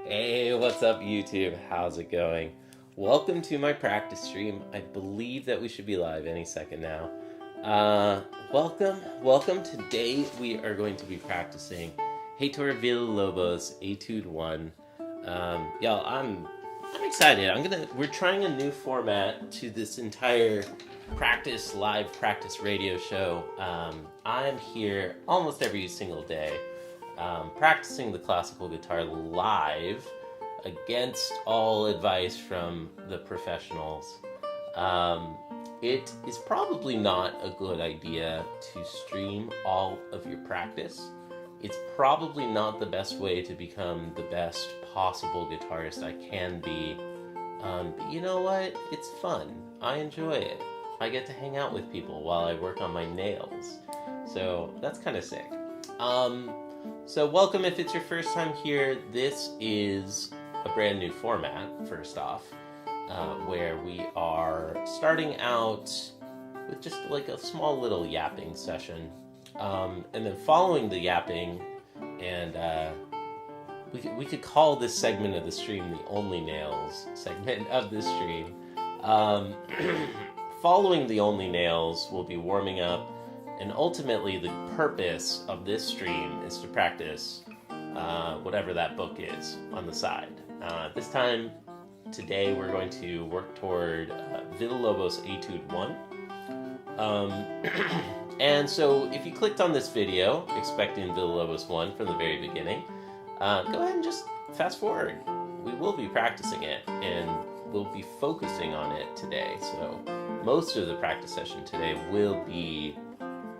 Hey, what's up, YouTube? How's it going? Welcome to my practice stream. I believe that we should be live any second now. Welcome. Today we are going to be practicing Villa-Lobos Etude 1. Y'all, I'm excited. We're trying a new format to this entire live practice radio show. I'm here almost every single day. Practicing the classical guitar live against all advice from the professionals. It is probably not a good idea to stream all of your practice. It's probably not the best way to become the best possible guitarist I can be. But you know what? It's fun. I enjoy it. I get to hang out with people while I work on my nails. So that's kind of sick. So welcome if it's your first time here. This is a brand new format, first off, where we are starting out with just like a small little yapping session. And then following the yapping, and we could call this segment of the stream the Only Nails segment of the stream. Following the Only Nails, we'll be warming up. And ultimately, the purpose of this stream is to practice whatever that book is on the side. Today, we're going to work toward Villa-Lobos Etude 1. And so, if you clicked on this video, expecting Villa-Lobos 1 from the very beginning, go ahead and just fast forward. We will be practicing it, and we'll be focusing on it today. So, most of the practice session today will be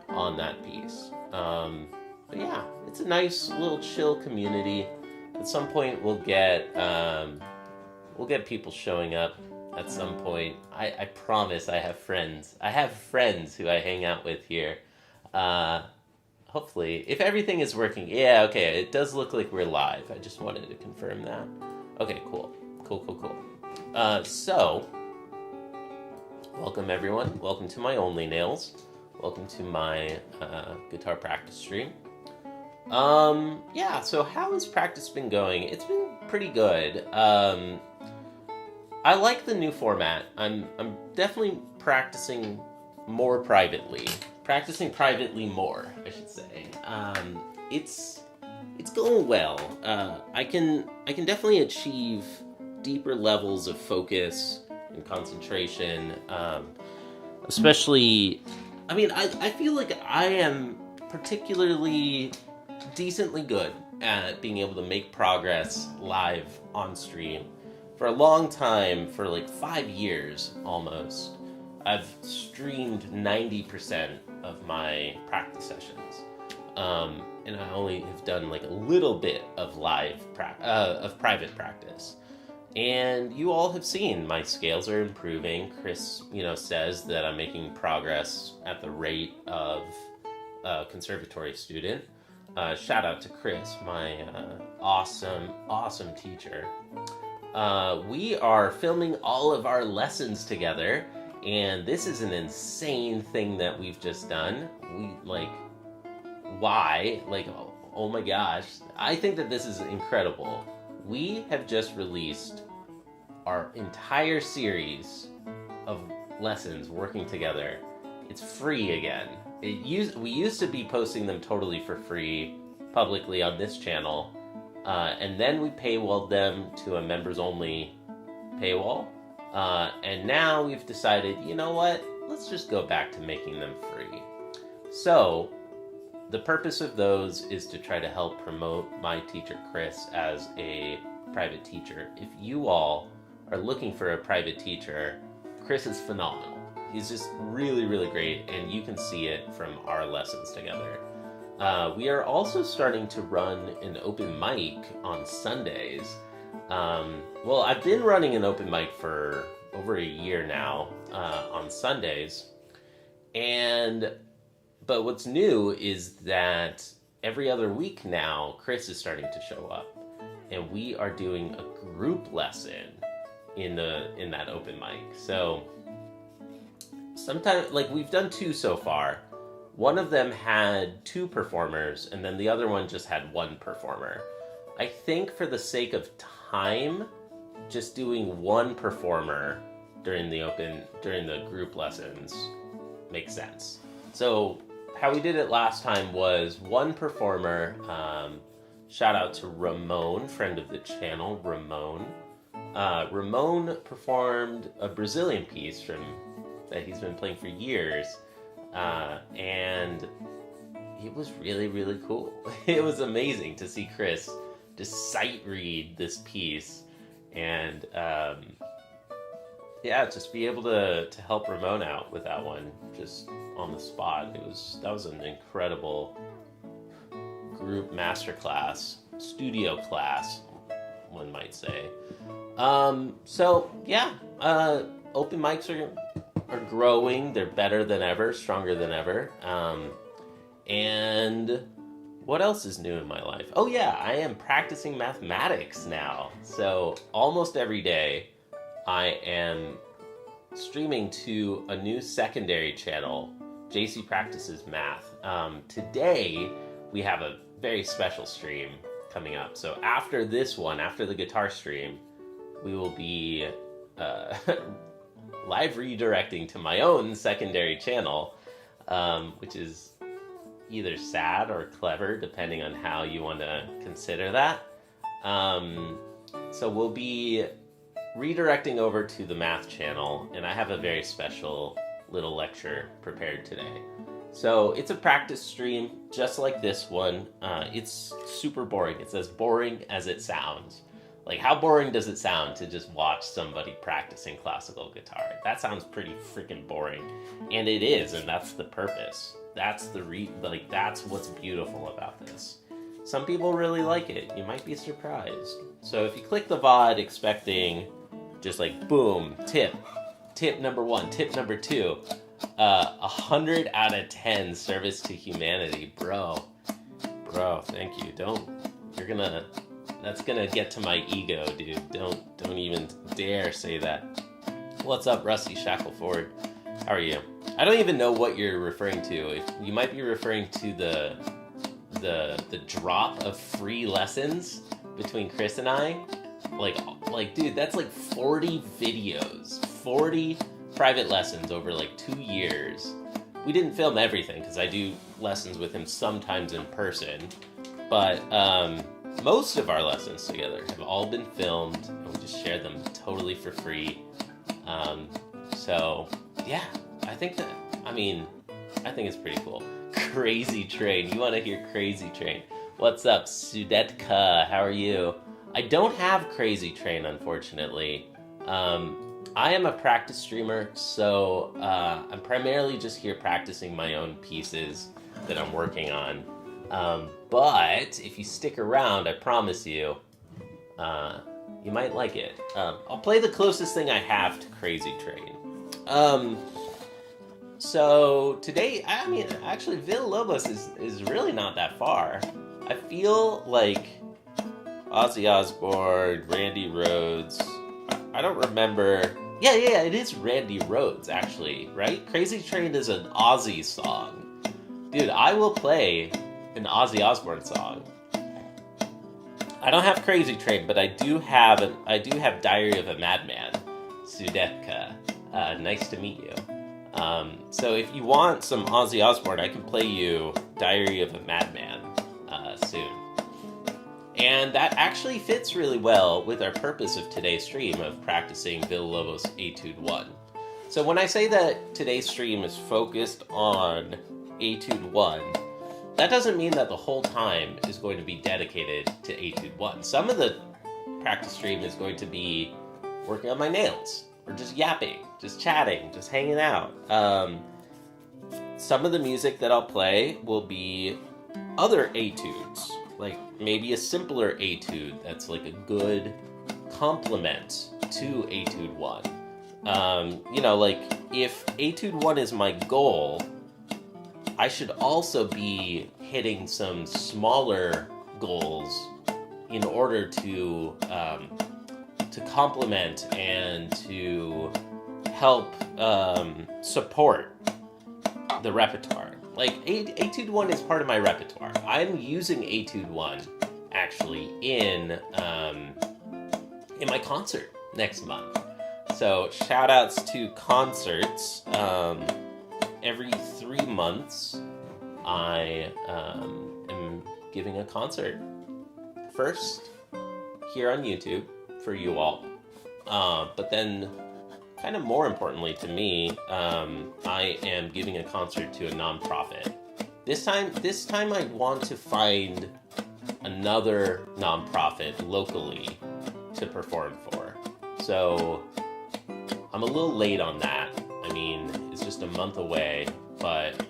on that piece. But yeah, it's a nice little chill community. At some point we'll get people showing up at some point. I promise I have friends. I have friends who I hang out with here. Hopefully, if everything is working. Yeah, okay, it does look like we're live. I just wanted to confirm that. Okay, cool. So, welcome everyone. Welcome to my Only Nails. Welcome to my guitar practice stream. So how has practice been going? It's been pretty good. I like the new format. I'm definitely practicing more privately. Practicing privately more, I should say. It's going well. I can definitely achieve deeper levels of focus and concentration, especially. I mean, I feel like I am particularly decently good at being able to make progress live on stream. For a long time, for like 5 years almost, I've streamed 90% of my practice sessions. And I only have done like a little bit of private practice. And you all have seen my scales are improving. Chris, says that I'm making progress at the rate of a conservatory student. Shout out to Chris, my awesome teacher. We are filming all of our lessons together, and this is an insane thing that we've just done. Why? Oh my gosh. I think that this is incredible. We have just released our entire series of lessons working together. It's free again. We used to be posting them totally for free publicly on this channel, and then we paywalled them to a members-only paywall, and now we've decided, you know what? Let's just go back to making them free. So, the purpose of those is to try to help promote my teacher Chris as a private teacher. If you all are looking for a private teacher, Chris is phenomenal. He's just really, really great, and you can see it from our lessons together. We are also starting to run an open mic on Sundays. I've been running an open mic for over a year now on Sundays, but what's new is that every other week now, Chris is starting to show up, and we are doing a group lesson in that open mic. So sometimes, we've done 2 so far. One of them had 2 performers, and then the other one just had 1 performer. I think for the sake of time, just doing one performer during the group lessons makes sense. So how we did it last time was one performer. Shout out to Ramon, friend of the channel, Ramon. Ramon performed a Brazilian piece that he's been playing for years, and it was really, really cool. It was amazing to see Chris just sight read this piece, and just be able to help Ramon out with that one just on the spot. That was an incredible group masterclass, studio class, one might say. Open mics are growing. They're better than ever, stronger than ever. And what else is new in my life? Oh yeah, I am practicing mathematics now. So almost every day I am streaming to a new secondary channel, JC Practices Math. Today we have a very special stream coming up. So after this one, after the guitar stream, we will be live redirecting to my own secondary channel, which is either sad or clever, depending on how you want to consider that. So we'll be redirecting over to the math channel, and I have a very special little lecture prepared today. So it's a practice stream, just like this one. It's super boring. It's as boring as it sounds. Like, how boring does it sound to just watch somebody practicing classical guitar? That sounds pretty freaking boring. And it is, and that's the purpose. That's that's what's beautiful about this. Some people really like it. You might be surprised. So if you click the VOD expecting just like, boom, tip number 1, tip number 2, 100 out of 10 service to humanity. Bro, thank you. That's gonna get to my ego, dude. Don't even dare say that. What's up, Rusty Shackleford? How are you? I don't even know what you're referring to. You might be referring to the drop of free lessons between Chris and I. Like, dude, that's like 40 videos, 40 private lessons over like 2 years. We didn't film everything because I do lessons with him sometimes in person, but most of our lessons together have all been filmed, and we just share them totally for free. So yeah, I think it's pretty cool. Crazy Train. You want to hear Crazy Train? What's up, Sudetka? How are you? I don't have Crazy Train, unfortunately. I am a practice streamer, so I'm primarily just here practicing my own pieces that I'm working on. But if you stick around, I promise you, you might like it. I'll play the closest thing I have to Crazy Train. So today, actually, Villa-Lobos is really not that far. I feel like Ozzy Osbourne, Randy Rhoads. I don't remember. Yeah, it is Randy Rhoads, actually, right? Crazy Train is an Ozzy song. Dude, I will play an Ozzy Osbourne song. I don't have Crazy Train, but I do have Diary of a Madman. Sudetka, nice to meet you. So if you want some Ozzy Osbourne, I can play you Diary of a Madman soon. And that actually fits really well with our purpose of today's stream of practicing Villa-Lobos Etude 1. So when I say that today's stream is focused on Etude 1, that doesn't mean that the whole time is going to be dedicated to Etude 1. Some of the practice stream is going to be working on my nails, or just yapping, just chatting, just hanging out. Some of the music that I'll play will be other etudes, like maybe a simpler etude that's like a good complement to Etude 1. Like if Etude 1 is my goal, I should also be hitting some smaller goals in order to complement and to help support the repertoire. Like, Etude 1 is part of my repertoire. I'm using Etude 1 actually in my concert next month. So shout outs to concerts. Every 3 months, I am giving a concert. First, here on YouTube for you all. But then, kind of more importantly to me, I am giving a concert to a nonprofit. This time I want to find another nonprofit locally to perform for. So I'm a little late on that. I mean, it's just a month away, but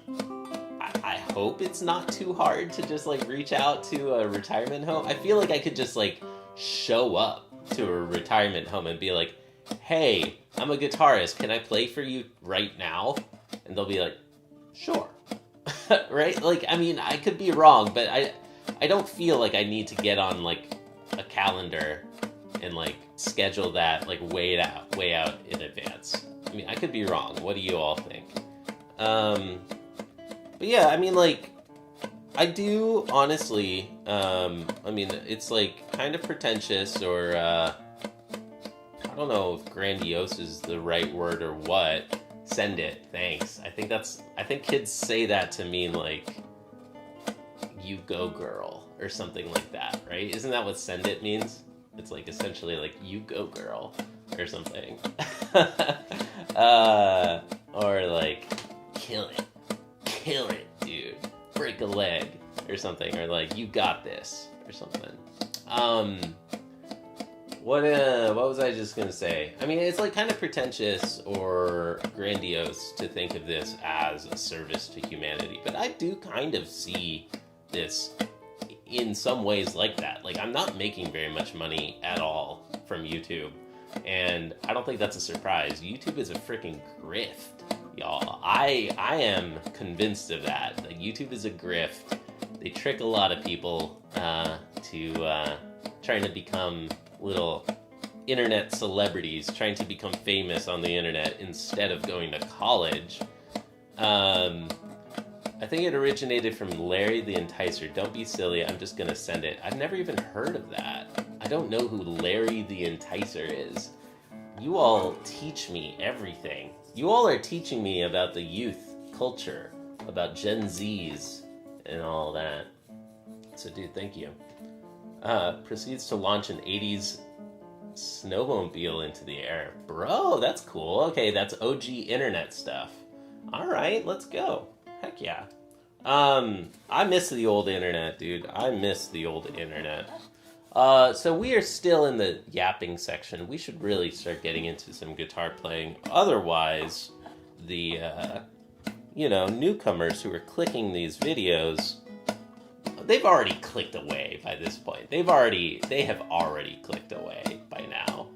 I hope it's not too hard to just like reach out to a retirement home. I feel like I could just like show up to a retirement home and be like, hey, I'm a guitarist. Can I play for you right now? And they'll be like, sure. Right? Like, I mean, I could be wrong, but I don't feel like I need to get on like a calendar and like schedule that like way out in advance. I mean, I could be wrong. What do you all think? But yeah, I mean, like, I do honestly, I mean, it's like kind of pretentious or, I don't know if grandiose is the right word or what. Send it, thanks. I think kids say that to mean like, you go girl or something like that, right? Isn't that what send it means? It's like essentially like, you go girl or something. Or like, kill it, dude. Break a leg or something, or like, you got this or something. What was I just gonna say? I mean, it's like kind of pretentious or grandiose to think of this as a service to humanity, but I do kind of see this in some ways like that. Like, I'm not making very much money at all from YouTube, and I don't think that's a surprise. YouTube is a freaking grift, y'all. I am convinced of that. Like, YouTube is a grift. They trick a lot of people to trying to become little internet celebrities, trying to become famous on the internet instead of going to college. I think it originated from Larry the Enticer. Don't be silly, I'm just gonna send it. I've never even heard of that. I don't know who Larry the Enticer is. You all teach me everything. You all are teaching me about the youth culture, about Gen Zs and all that. So dude, thank you. Proceeds to launch an 80s snowmobile into the air. Bro, that's cool. Okay, that's OG internet stuff. Alright, let's go. Heck yeah. I miss the old internet, dude. I miss the old internet. So we are still in the yapping section. We should really start getting into some guitar playing. Otherwise, the, newcomers who are clicking these videos, they've already clicked away by this point. They have already clicked away by now.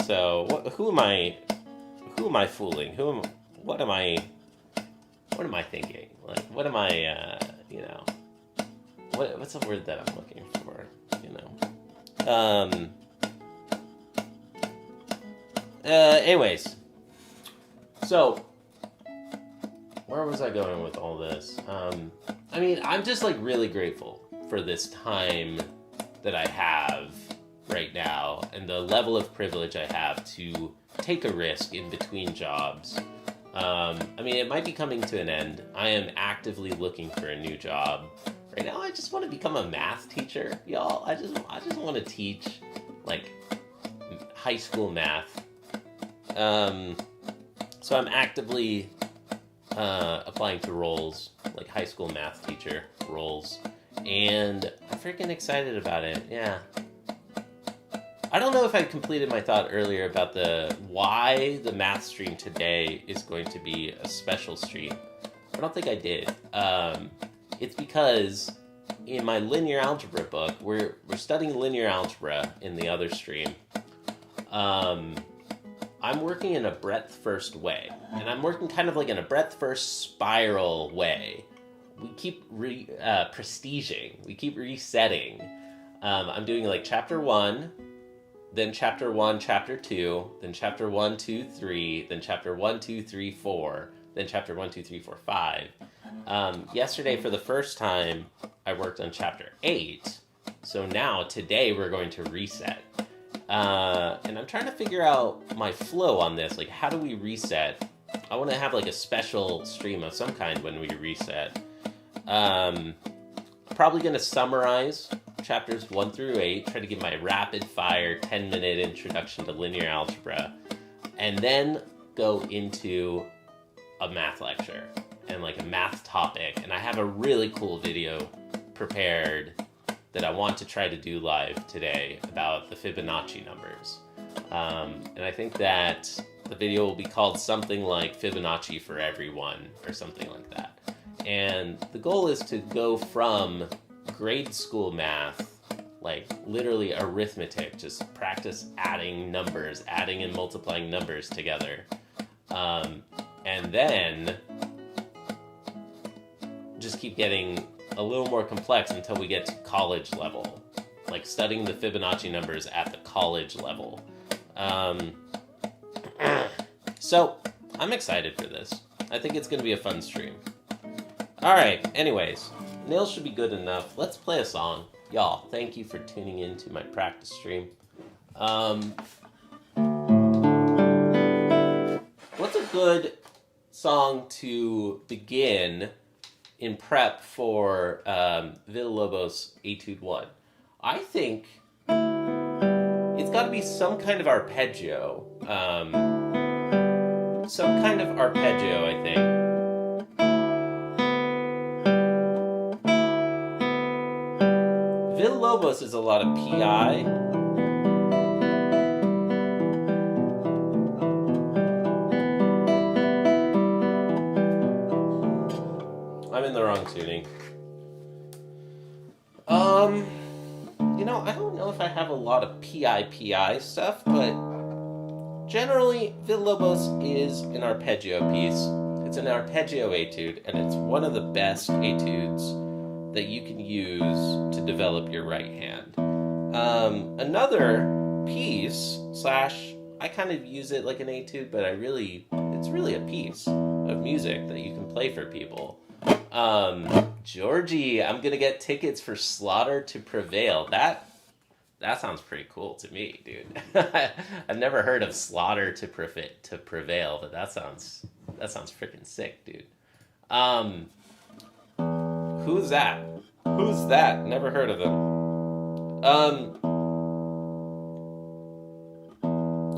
So who am I fooling? What am I thinking? Like, what am I, what's the word that I'm looking for, anyways, so, where was I going with all this? I mean, I'm just, like, really grateful for this time that I have right now and the level of privilege I have to take a risk in between jobs. I mean, it might be coming to an end. I am actively looking for a new job. Right now, I just want to become a math teacher, y'all. I just want to teach, like, high school math. So I'm actively applying to roles, like high school math teacher roles, and I'm freaking excited about it. Yeah. I don't know if I completed my thought earlier about why the math stream today is going to be a special stream. I don't think I did. It's because in my linear algebra book, we're studying linear algebra in the other stream. I'm working in a breadth-first way, and I'm working kind of like in a breadth-first spiral way. We keep prestiging. We keep resetting. I'm doing like chapter 1, then chapter 1, chapter 2, then chapter 1, 2, 3, then chapter 1, 2, 3, 4, then chapter 1, 2, 3, 4, 5. Yesterday, for the first time, I worked on chapter 8. So now, today, we're going to reset. And I'm trying to figure out my flow on this. Like, how do we reset? I want to have like a special stream of some kind when we reset. Probably going to summarize chapters 1 through 8, try to give my rapid fire 10-minute introduction to linear algebra, and then go into a math lecture and like a math topic. And I have a really cool video prepared that I want to try to do live today about the Fibonacci numbers. And I think that the video will be called something like Fibonacci for Everyone or something like that. And the goal is to go from grade school math, like literally arithmetic, just practice adding numbers, adding and multiplying numbers together. And then just keep getting a little more complex until we get to college level, like studying the Fibonacci numbers at the college level. So I'm excited for this. I think it's going to be a fun stream. All right, anyways, nails should be good enough. Let's play a song. Y'all, thank you for tuning in to my practice stream. What's a good song to begin in prep for Villa-Lobos Etude 1? I think it's got to be some kind of arpeggio. Some kind of arpeggio, I think. Villa-Lobos is a lot of PI. I'm in the wrong tuning. I don't know if I have a lot of PI stuff, but generally, Villa-Lobos is an arpeggio piece. It's an arpeggio etude, and it's one of the best etudes that you can use to develop your right hand. Another piece, I kind of use it like an etude, but it's really a piece of music that you can play for people. Georgie, I'm gonna get tickets for Slaughter to Prevail. That sounds pretty cool to me, dude. I've never heard of Slaughter to Prevail, but that sounds freaking sick, dude. Who's that? Who's that? Never heard of them.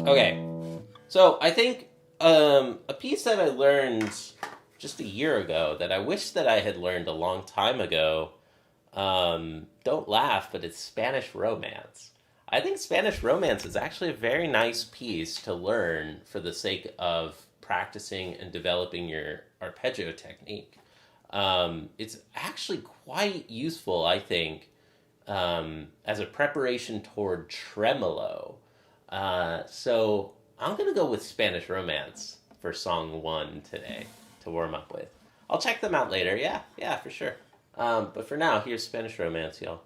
Okay. So I think a piece that I learned just a year ago that I wish that I had learned a long time ago. Don't laugh, but it's Spanish Romance. I think Spanish Romance is actually a very nice piece to learn for the sake of practicing and developing your arpeggio technique. It's actually quite useful, I think, as a preparation toward tremolo. So I'm going to go with Spanish Romance for song 1 today to warm up with. I'll check them out later. Yeah, for sure. But for now, here's Spanish Romance, y'all.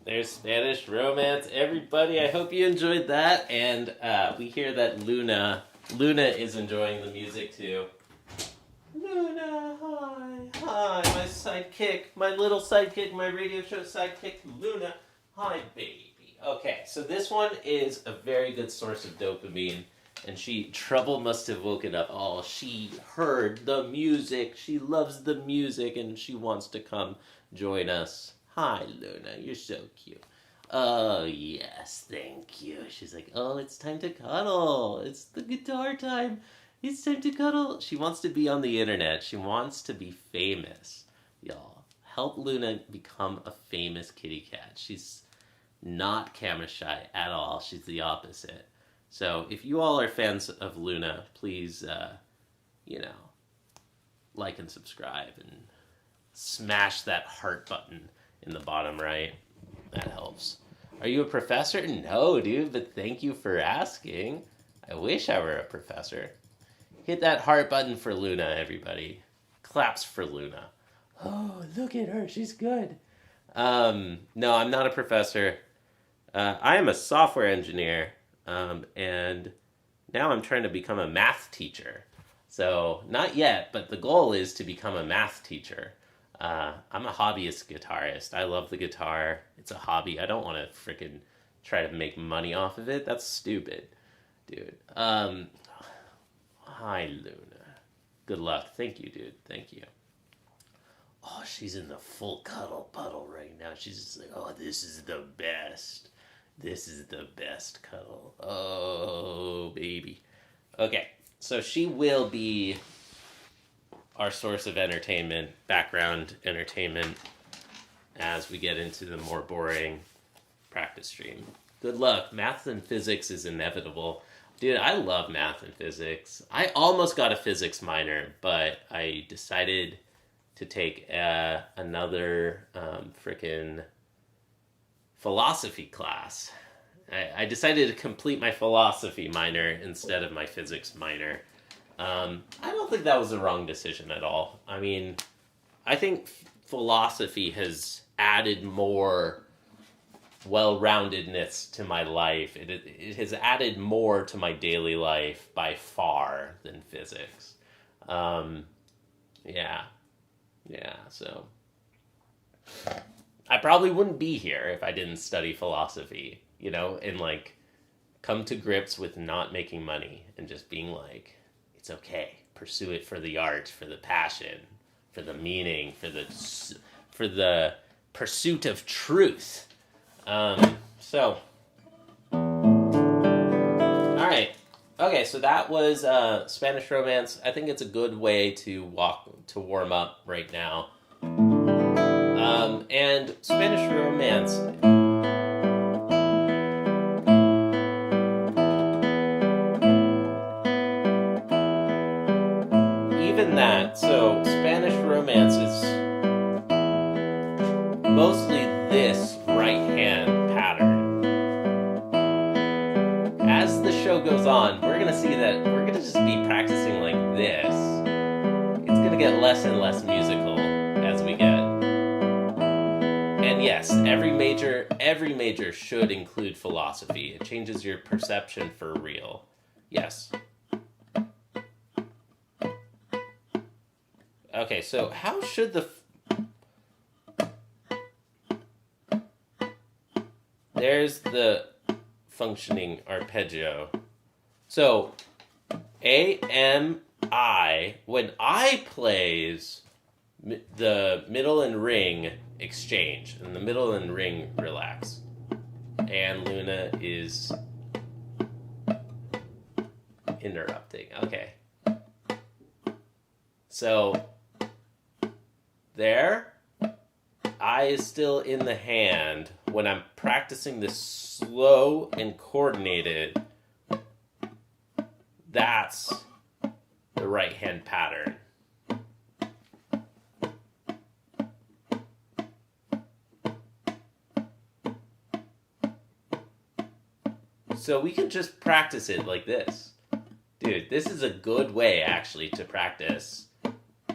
There's Spanish Romance, everybody. I hope you enjoyed that. And we hear that Luna is enjoying the music too. Luna, hi, my sidekick, my little sidekick, my radio show sidekick, Luna. Hi, baby. Okay, so this one is a very good source of dopamine. And Trouble must have woken up. Oh, she heard the music. She loves the music and she wants to come join us. Hi, Luna. You're so cute. Oh, yes, thank you. She's like, oh, it's time to cuddle. It's the guitar time. It's time to cuddle. She wants to be on the internet. She wants to be famous. Y'all, help Luna become a famous kitty cat. She's not camera shy at all. She's the opposite. So if you all are fans of Luna, please, like and subscribe and smash that heart button in the bottom right. That helps. Are you a professor? No, dude, but thank you for asking. I wish I were a professor. Hit that heart button for Luna, everybody. Claps for Luna. Oh, look at her. She's good. No, I'm not a professor. I am a software engineer. And now I'm trying to become a math teacher. So, not yet, but the goal is to become a math teacher. I'm a hobbyist guitarist. I love the guitar. It's a hobby. I don't want to freaking try to make money off of it. That's stupid, dude. Hi, Luna. Good luck. Thank you, dude. Thank you. Oh, she's in the full cuddle puddle right now. She's just like, oh, this is the best. This is the best cuddle. Oh, baby. Okay, so she will be our source of entertainment, background entertainment, as we get into the more boring practice stream. Good luck. Math and physics is inevitable. Dude, I love math and physics. I almost got a physics minor, but I decided to take another frickin' philosophy class. I decided to complete my philosophy minor instead of my physics minor. I don't think that was a wrong decision at all. I mean, I think philosophy has added more well-roundedness to my life. It has added more to my daily life by far than physics. So I probably wouldn't be here if I didn't study philosophy, and come to grips with not making money and just being like, it's okay. Pursue it for the art, for the passion, for the meaning, for the pursuit of truth. All right. Okay, so that was Spanish Romance. I think it's a good way to warm up right now. And Spanish Romance, even that, so Spanish Romance is mostly this right-hand pattern. As the show goes on, we're going to see that we're going to just be practicing like this. It's going to get less and less musical as we get. And yes, every major should include philosophy. It changes your perception for real. Yes. Okay, so how should there's the functioning arpeggio. So, A, M, I, when I plays, the middle and ring exchange, and the middle and ring relax. And Luna is interrupting. Okay. So, there, I is still in the hand. When I'm practicing this slow and coordinated, that's the right hand pattern. So we can just practice it like this. Dude, this is a good way actually to practice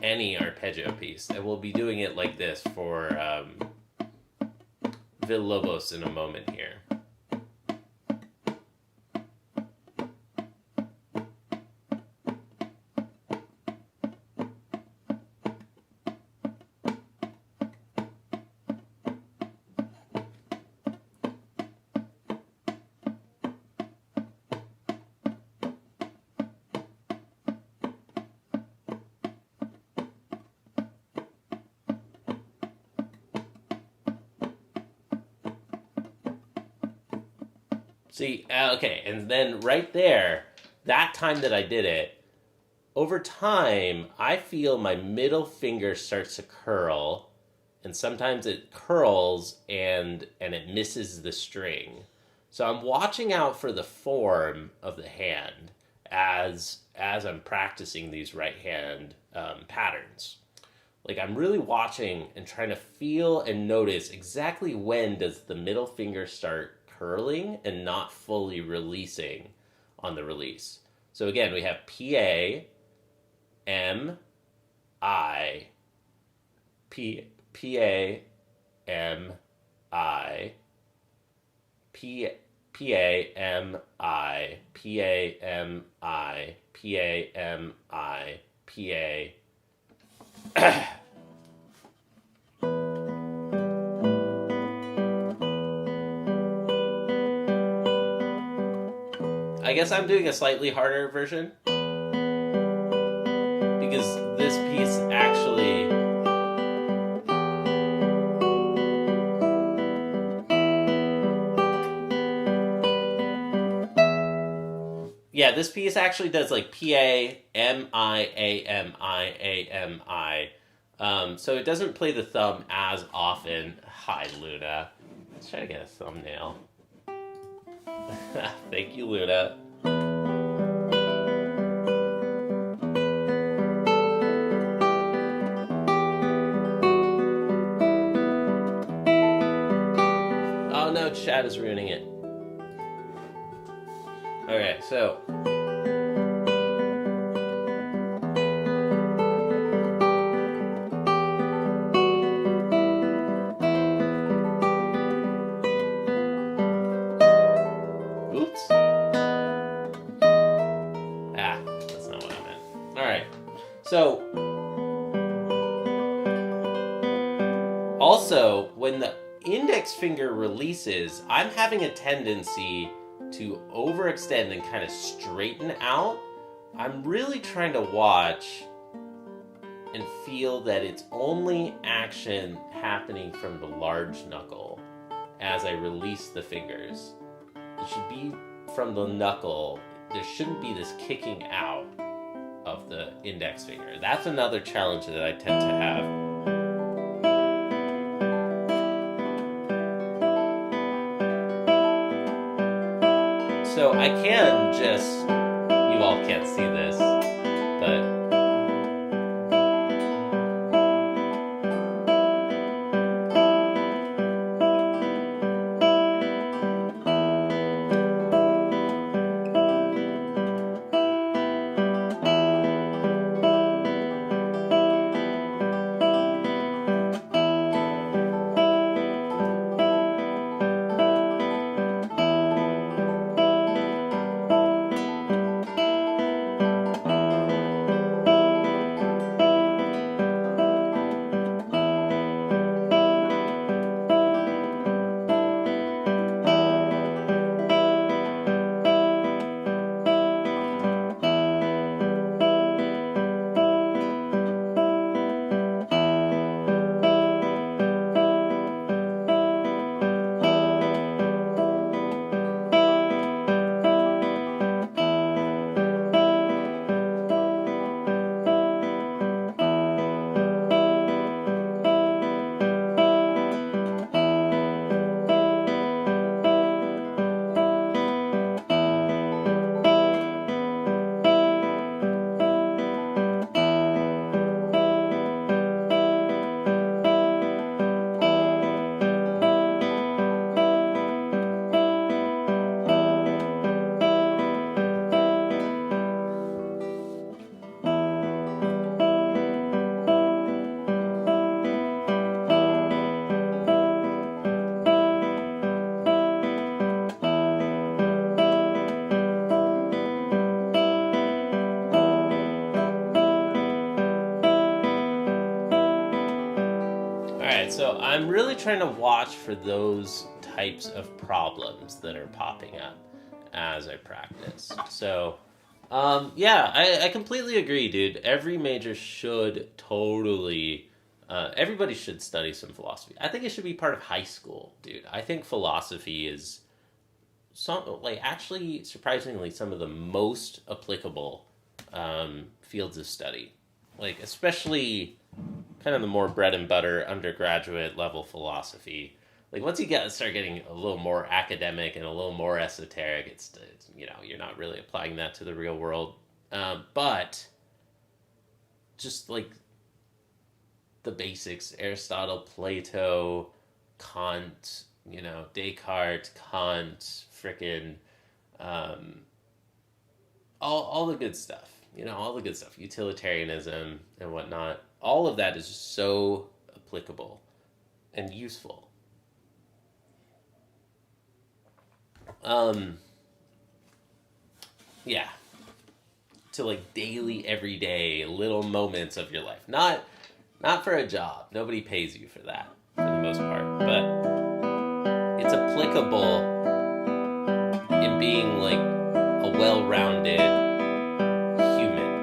any arpeggio piece. And we'll be doing it like this for Villa-Lobos in a moment here. See, okay, and then right there, that time that I did it, over time, I feel my middle finger starts to curl, and sometimes it curls and it misses the string. So I'm watching out for the form of the hand as I'm practicing these right hand patterns. Like I'm really watching and trying to feel and notice exactly when does the middle finger start curling and not fully releasing on the release. So again, we have PA, M, I, PA, M, I, PA, M, I, PA, M, I, PA, M, I, PA. I guess I'm doing a slightly harder version because this piece actually this piece actually does like PA, MI, AMI, AMI. So it doesn't play the thumb as often. Hi, Luna. Let's try to get a thumbnail. Thank you, Luna. Oh no, chat is ruining it. Okay, so oops. That's not what I meant. Alright. So also when the index finger releases, I'm having a tendency to overextend and kind of straighten out. I'm really trying to watch and feel that it's only action happening from the large knuckle as I release the fingers. It should be from the knuckle. There shouldn't be this kicking out of the index finger. That's another challenge that I tend to have. So I can just, you all can't see this, but I'm really trying to watch for those types of problems that are popping up as I practice. So, yeah, I completely agree, dude. Every major should totally, everybody should study some philosophy. I think it should be part of high school, dude. I think philosophy is actually surprisingly some of the most applicable fields of study. Like, especially kind of the more bread and butter undergraduate level philosophy. Like once you start getting a little more academic and a little more esoteric, it's you're not really applying that to the real world. But just like the basics, Aristotle, Plato, Kant, Descartes, Kant, frickin' all the good stuff. All the good stuff, utilitarianism and whatnot. All of that is just so applicable and useful. Yeah. To like daily, everyday, little moments of your life. Not for a job. Nobody pays you for that, for the most part. But it's applicable in being like a well-rounded human.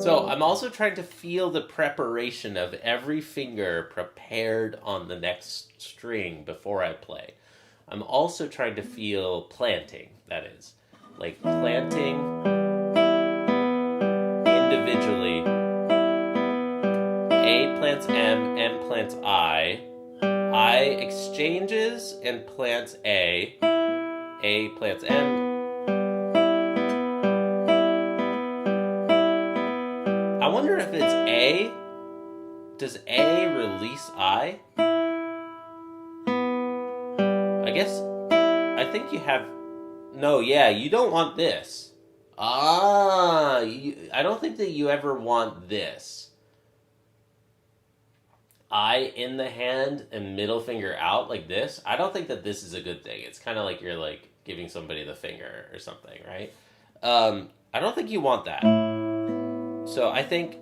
So I'm also trying to feel the preparation of every finger prepared on the next string before I play. I'm also trying to feel planting, that is. Like planting individually. A plants M plants I exchanges and plants A plants M. I wonder if it's A. Does A release I? I think you have... No, yeah, you don't want this. I don't think that you ever want this. I in the hand and middle finger out like this. I don't think that this is a good thing. It's kind of like you're like giving somebody the finger or something, right? I don't think you want that. So I think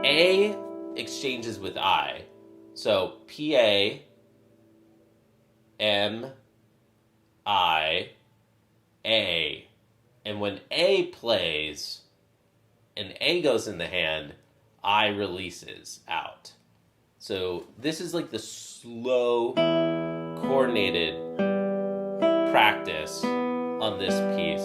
A exchanges with I. So PA, M, I, A. And when A plays and A goes in the hand, I releases out. So this is like the slow, coordinated practice on this piece.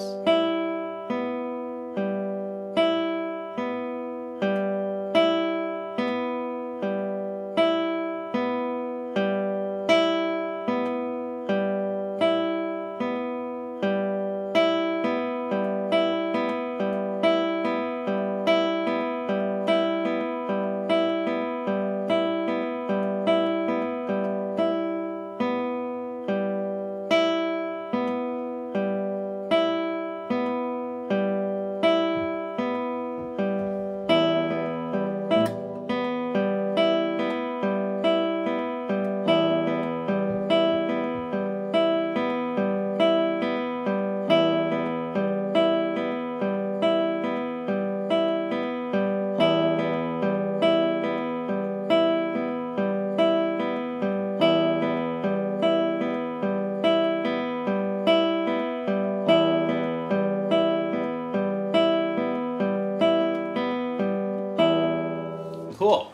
Cool.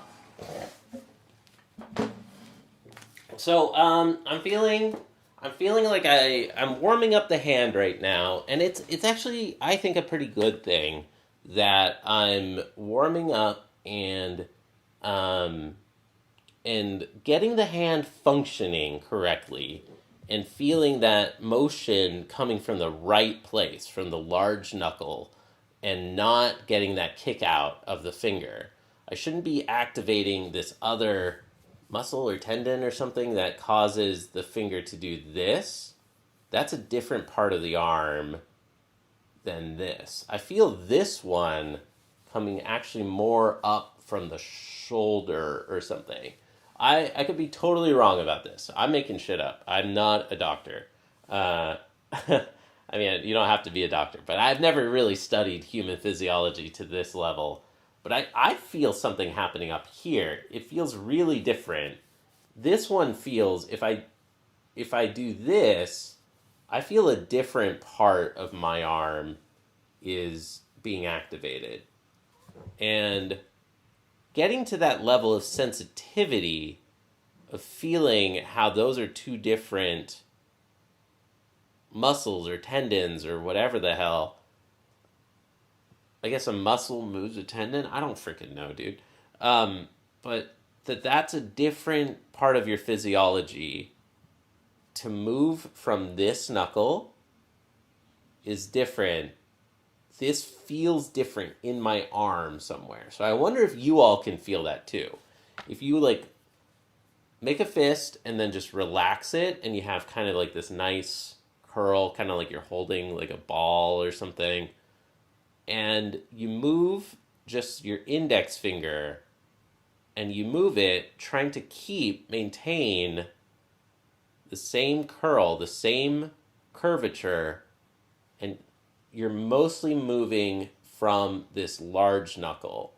So I'm feeling like I'm warming up the hand right now, and it's actually I think a pretty good thing that I'm warming up and um, and getting the hand functioning correctly and feeling that motion coming from the right place, from the large knuckle, and not getting that kick out of the finger. I shouldn't be activating this other muscle or tendon or something that causes the finger to do this. That's a different part of the arm than this. I feel this one coming actually more up from the shoulder or something. I could be totally wrong about this. I'm making shit up. I'm not a doctor. I mean, you don't have to be a doctor, but I've never really studied human physiology to this level. But I feel something happening up here. It feels really different. This one feels, if I do this, I feel a different part of my arm is being activated. And getting to that level of sensitivity, of feeling how those are two different muscles or tendons or whatever the hell. I guess a muscle moves a tendon. I don't freaking know, dude. But that's a different part of your physiology. To move from this knuckle is different. This feels different in my arm somewhere. So I wonder if you all can feel that too. If you like make a fist and then just relax it and you have kind of like this nice curl, kind of like you're holding like a ball or something, and you move just your index finger and you move it trying to maintain the same curl, the same curvature, and you're mostly moving from this large knuckle.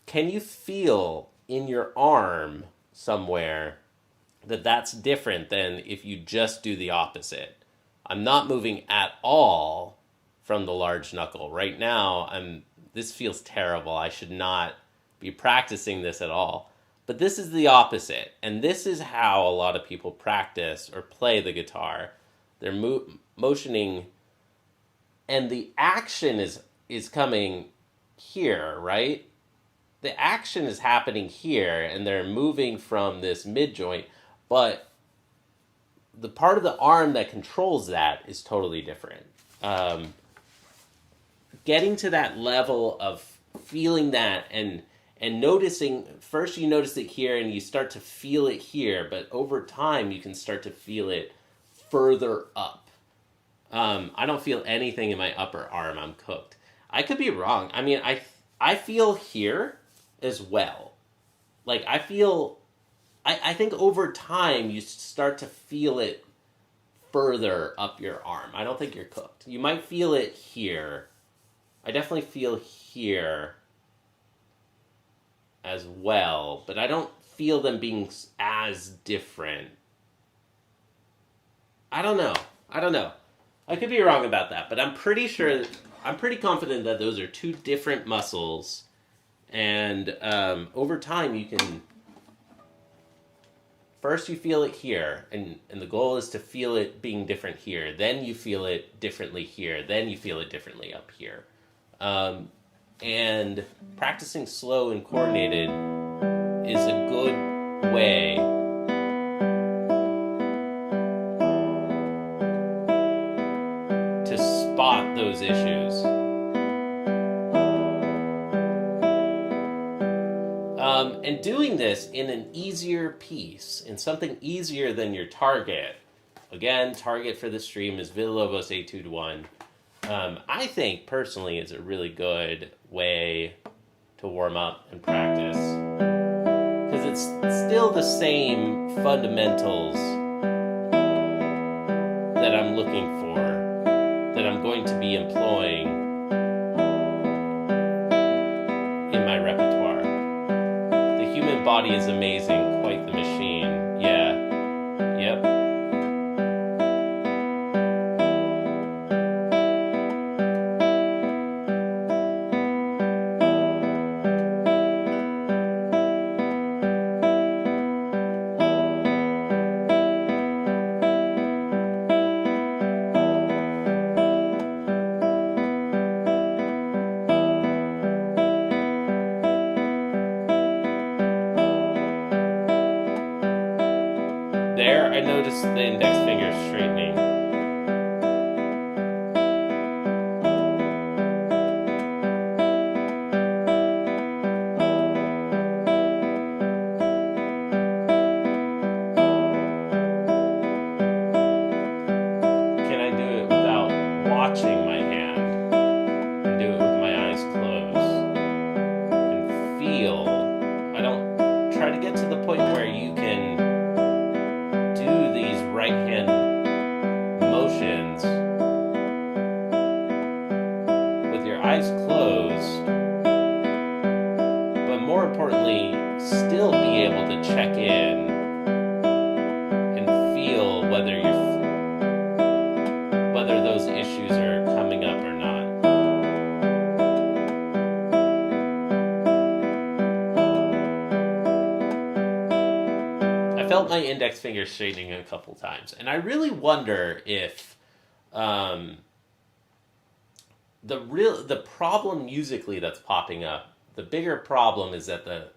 Can you feel in your arm somewhere that that's different than if you just do the opposite? I'm not moving at all from the large knuckle. Right now, this feels terrible. I should not be practicing this at all. But this is the opposite. And this is how a lot of people practice or play the guitar. They're motioning, and the action is coming here, right? The action is happening here, and they're moving from this mid-joint, but the part of the arm that controls that is totally different. Getting to that level of feeling that and noticing, first you notice it here and you start to feel it here, but over time you can start to feel it further up. I don't feel anything in my upper arm. I'm cooked. I could be wrong. I mean, I feel here as well. Like, I think over time you start to feel it further up your arm. I don't think you're cooked. You might feel it here. I definitely feel here as well, but I don't feel them being as different. I don't know. I could be wrong about that, but I'm pretty confident that those are two different muscles, and over time you can, first you feel it here, and the goal is to feel it being different here, then you feel it differently here, then you feel it differently up here. And practicing slow and coordinated is a good way to spot those issues. And doing this in an easier piece, in something easier than your target. Again, target for the stream is Villa-Lobos Etude 1. I think, personally, it's a really good way to warm up and practice. Because it's still the same fundamentals that I'm looking for, that I'm going to be employing in my repertoire. The human body is amazing, quite the machine. Yeah. Yep. there, I noticed the index finger straightening. Can I do it without watching my hand and do it with my eyes closed and feel? I don't try to get to the point where you can do these right hand motions with your eyes closed, but more importantly, still be able to check in and feel whether those issues are coming up or not. I felt my index finger straightening a couple times, and I really wonder if the problem musically that's popping up, the bigger problem is that the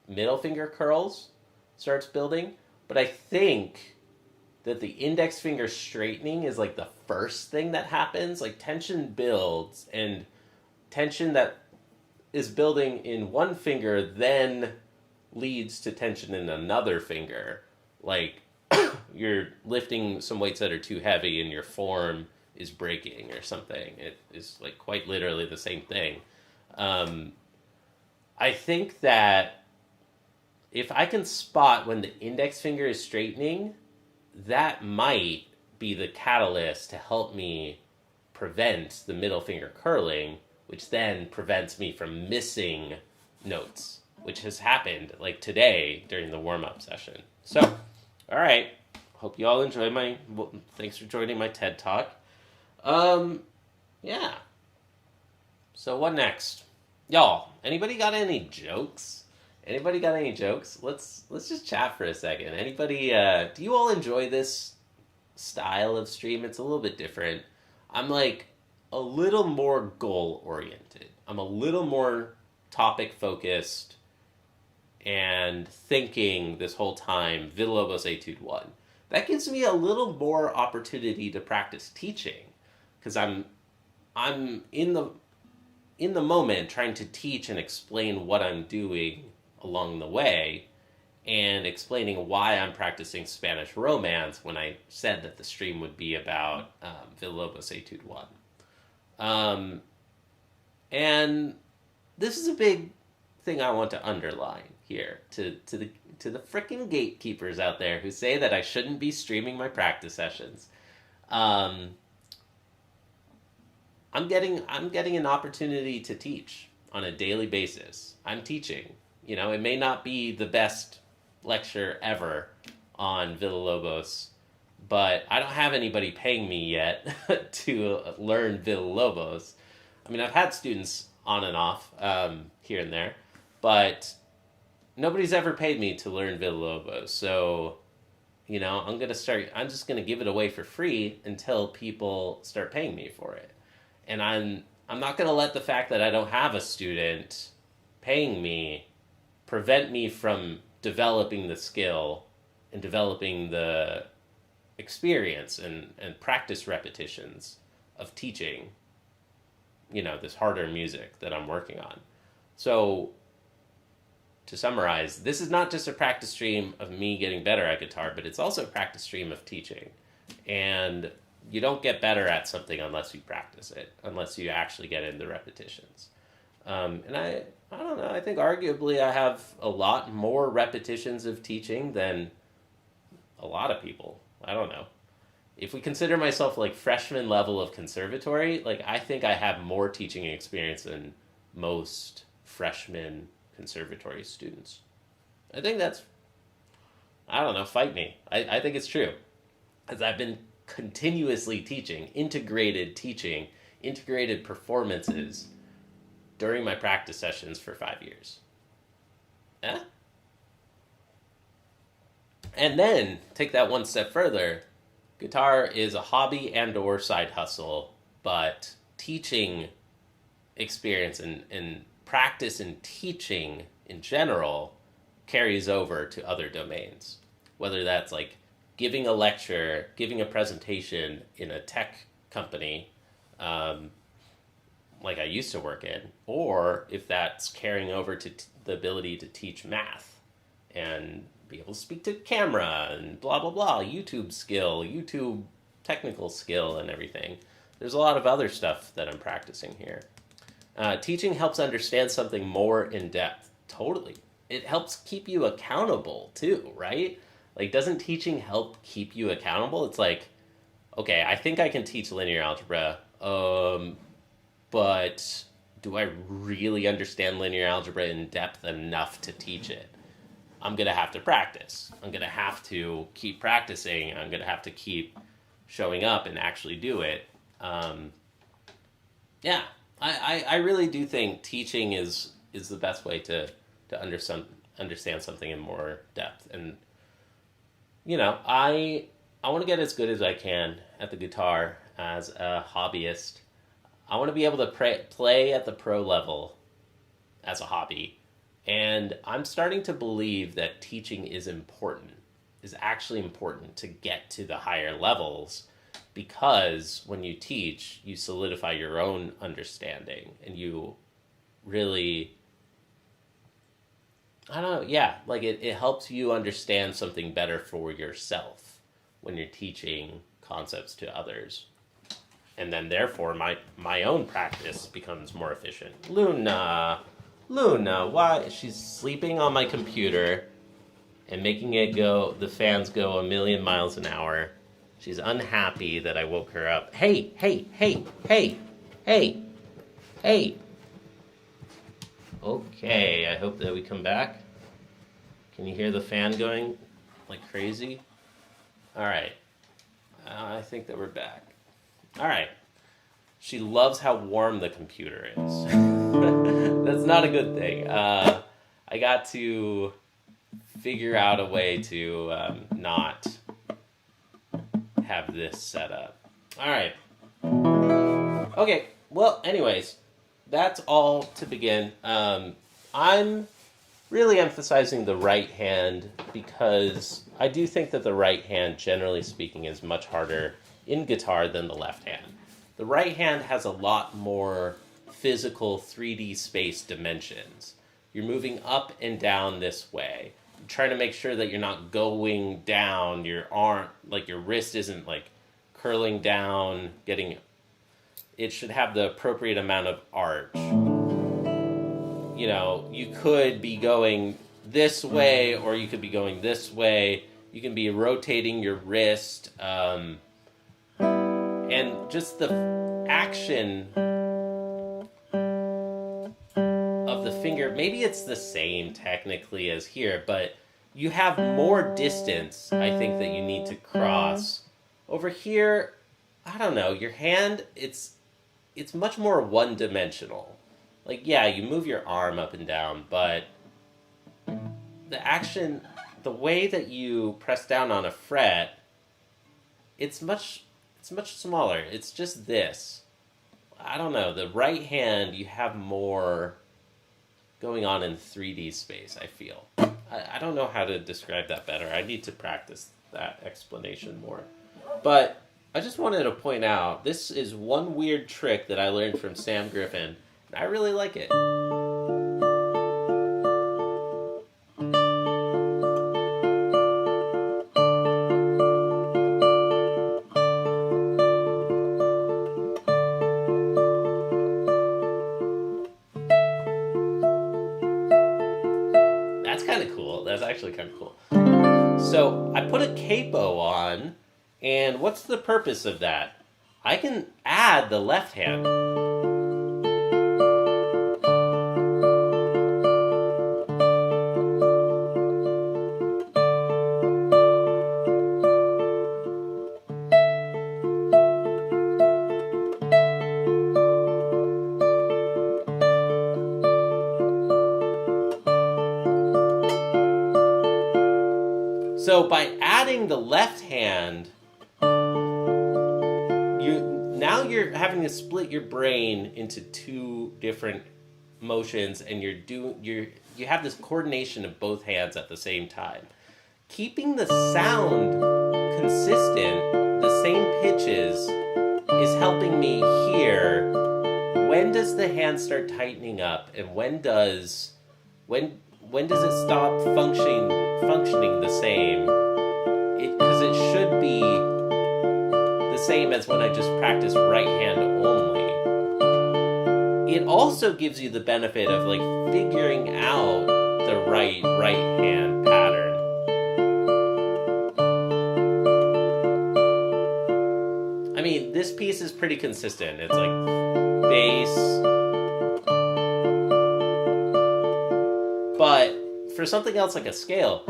middle finger curls starts building, but I think that the index finger straightening is like the first thing that happens. Like tension builds, and tension that is building in one finger then leads to tension in another finger. Like you're lifting some weights that are too heavy and your form is breaking or something. It is like quite literally the same thing. I think that if I can spot when the index finger is straightening, that might be the catalyst to help me prevent the middle finger curling, which then prevents me from missing notes, which has happened like today during the warm-up session. So, all right. Hope you all enjoy thanks for joining my TED Talk. Yeah. So what next? Y'all, anybody got any jokes? Anybody got any jokes? Let's just chat for a second. Anybody, do you all enjoy this style of stream? It's a little bit different. I'm like a little more goal-oriented. I'm a little more topic-focused and thinking this whole time, Villa-Lobos Etude 1. That gives me a little more opportunity to practice teaching, because I'm in the moment trying to teach and explain what I'm doing along the way, and explaining why I'm practicing Spanish Romance when I said that the stream would be about Villa-Lobos Etude 1. And this is a big thing I want to underline here to the frickin' gatekeepers out there who say that I shouldn't be streaming my practice sessions. I'm getting an opportunity to teach on a daily basis. I'm teaching. You know, it may not be the best lecture ever on Villa-Lobos, but I don't have anybody paying me yet to learn Villa-Lobos. I mean, I've had students on and off here and there, but nobody's ever paid me to learn Villa-Lobos. So, you know, I'm just going to give it away for free until people start paying me for it. And I'm not going to let the fact that I don't have a student paying me prevent me from developing the skill and developing the experience and practice repetitions of teaching, you know, this harder music that I'm working on. So, to summarize, this is not just a practice stream of me getting better at guitar, but it's also a practice stream of teaching. And you don't get better at something unless you practice it, unless you actually get in the repetitions. And I don't know, I think arguably I have a lot more repetitions of teaching than a lot of people. I don't know. If we consider myself like freshman level of conservatory, like I think I have more teaching experience than most freshman conservatory students. I think that's, I don't know, fight me. I think it's true. Because I've been continuously teaching, integrated performances during my practice sessions for 5 years. Eh? And then, take that one step further, guitar is a hobby and or side hustle, but teaching experience and practice and teaching in general carries over to other domains. Whether that's like giving a lecture, giving a presentation in a tech company, like I used to work in, or if that's carrying over to the ability to teach math and be able to speak to camera and blah, blah, blah, YouTube skill, YouTube technical skill and everything. There's a lot of other stuff that I'm practicing here. Teaching helps understand something more in depth. Totally. It helps keep you accountable too, right? Like, doesn't teaching help keep you accountable? It's like, okay, I think I can teach linear algebra, but do I really understand linear algebra in depth enough to teach it? I'm going to have to practice. I'm going to have to keep practicing. I'm going to have to keep showing up and actually do it. Yeah, I really do think teaching is the best way to understand something in more depth. And, you know, I want to get as good as I can at the guitar as a hobbyist. I want to be able to play at the pro level as a hobby. And I'm starting to believe that teaching is actually important to get to the higher levels, because when you teach, you solidify your own understanding and you really, I don't know, yeah, like it helps you understand something better for yourself when you're teaching concepts to others. And then therefore my own practice becomes more efficient. Luna, why? She's sleeping on my computer and making the fans go a million miles an hour. She's unhappy that I woke her up. Hey. Okay, I hope that we come back. Can you hear the fan going like crazy? All right. I think that we're back. All right. She loves how warm the computer is. That's not a good thing. I got to figure out a way to not have this set up. All right. Okay. Well, anyways, that's all to begin. I'm really emphasizing the right hand because I do think that the right hand, generally speaking, is much harder in guitar than the left hand. The right hand has a lot more physical 3D space dimensions. You're moving up and down this way. You're trying to make sure that you're not going down. Your arm, like your wrist isn't like curling down, it should have the appropriate amount of arch. You know, you could be going this way or you could be going this way. You can be rotating your wrist. And just the action of the finger, maybe it's the same technically as here, but you have more distance, I think, that you need to cross. Over here, I don't know, your hand, it's much more one-dimensional. Like, yeah, you move your arm up and down, but the action, the way that you press down on a fret, it's much smaller. It's just this. I don't know. The right hand, you have more going on in 3D space, I feel. I don't know how to describe that better. I need to practice that explanation more. But I just wanted to point out, this is one weird trick that I learned from Sam Griffin, and I really like it. That's kind of cool. That's actually kind of cool. So I put a capo on, and what's the purpose of that? I can add the left hand. So by adding the left hand, you're having to split your brain into two different motions, and you have this coordination of both hands at the same time. Keeping the sound consistent, the same pitches, is helping me hear when does the hand start tightening up and when does it stop functioning the same? Because it should be the same as when I just practice right hand only. It also gives you the benefit of like figuring out the right hand pattern. I mean, this piece is pretty consistent. It's like bass, but for something else like a scale,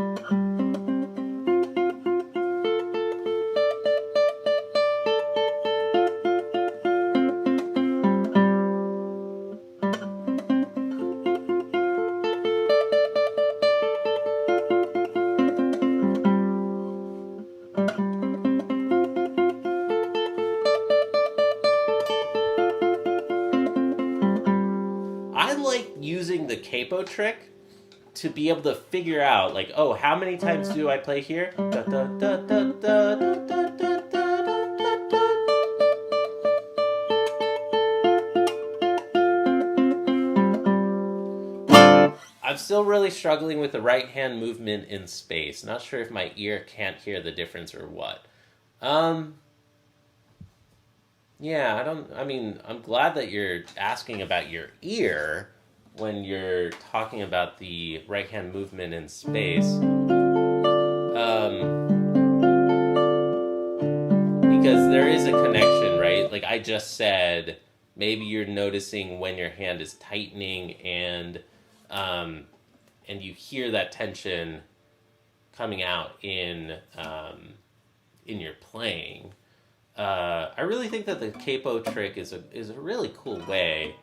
I like using the capo trick to be able to figure out, like, oh, how many times do I play here? Da, da, da, da, da, da, da, da, da. I'm still really struggling with the right hand movement in space. Not sure if my ear can't hear the difference or what. Yeah, I'm glad that you're asking about your ear when you're talking about the right hand movement in space. Because there is a connection, right? Like I just said, maybe you're noticing when your hand is tightening and you hear that tension coming out in your playing. I really think that the capo trick is a really cool way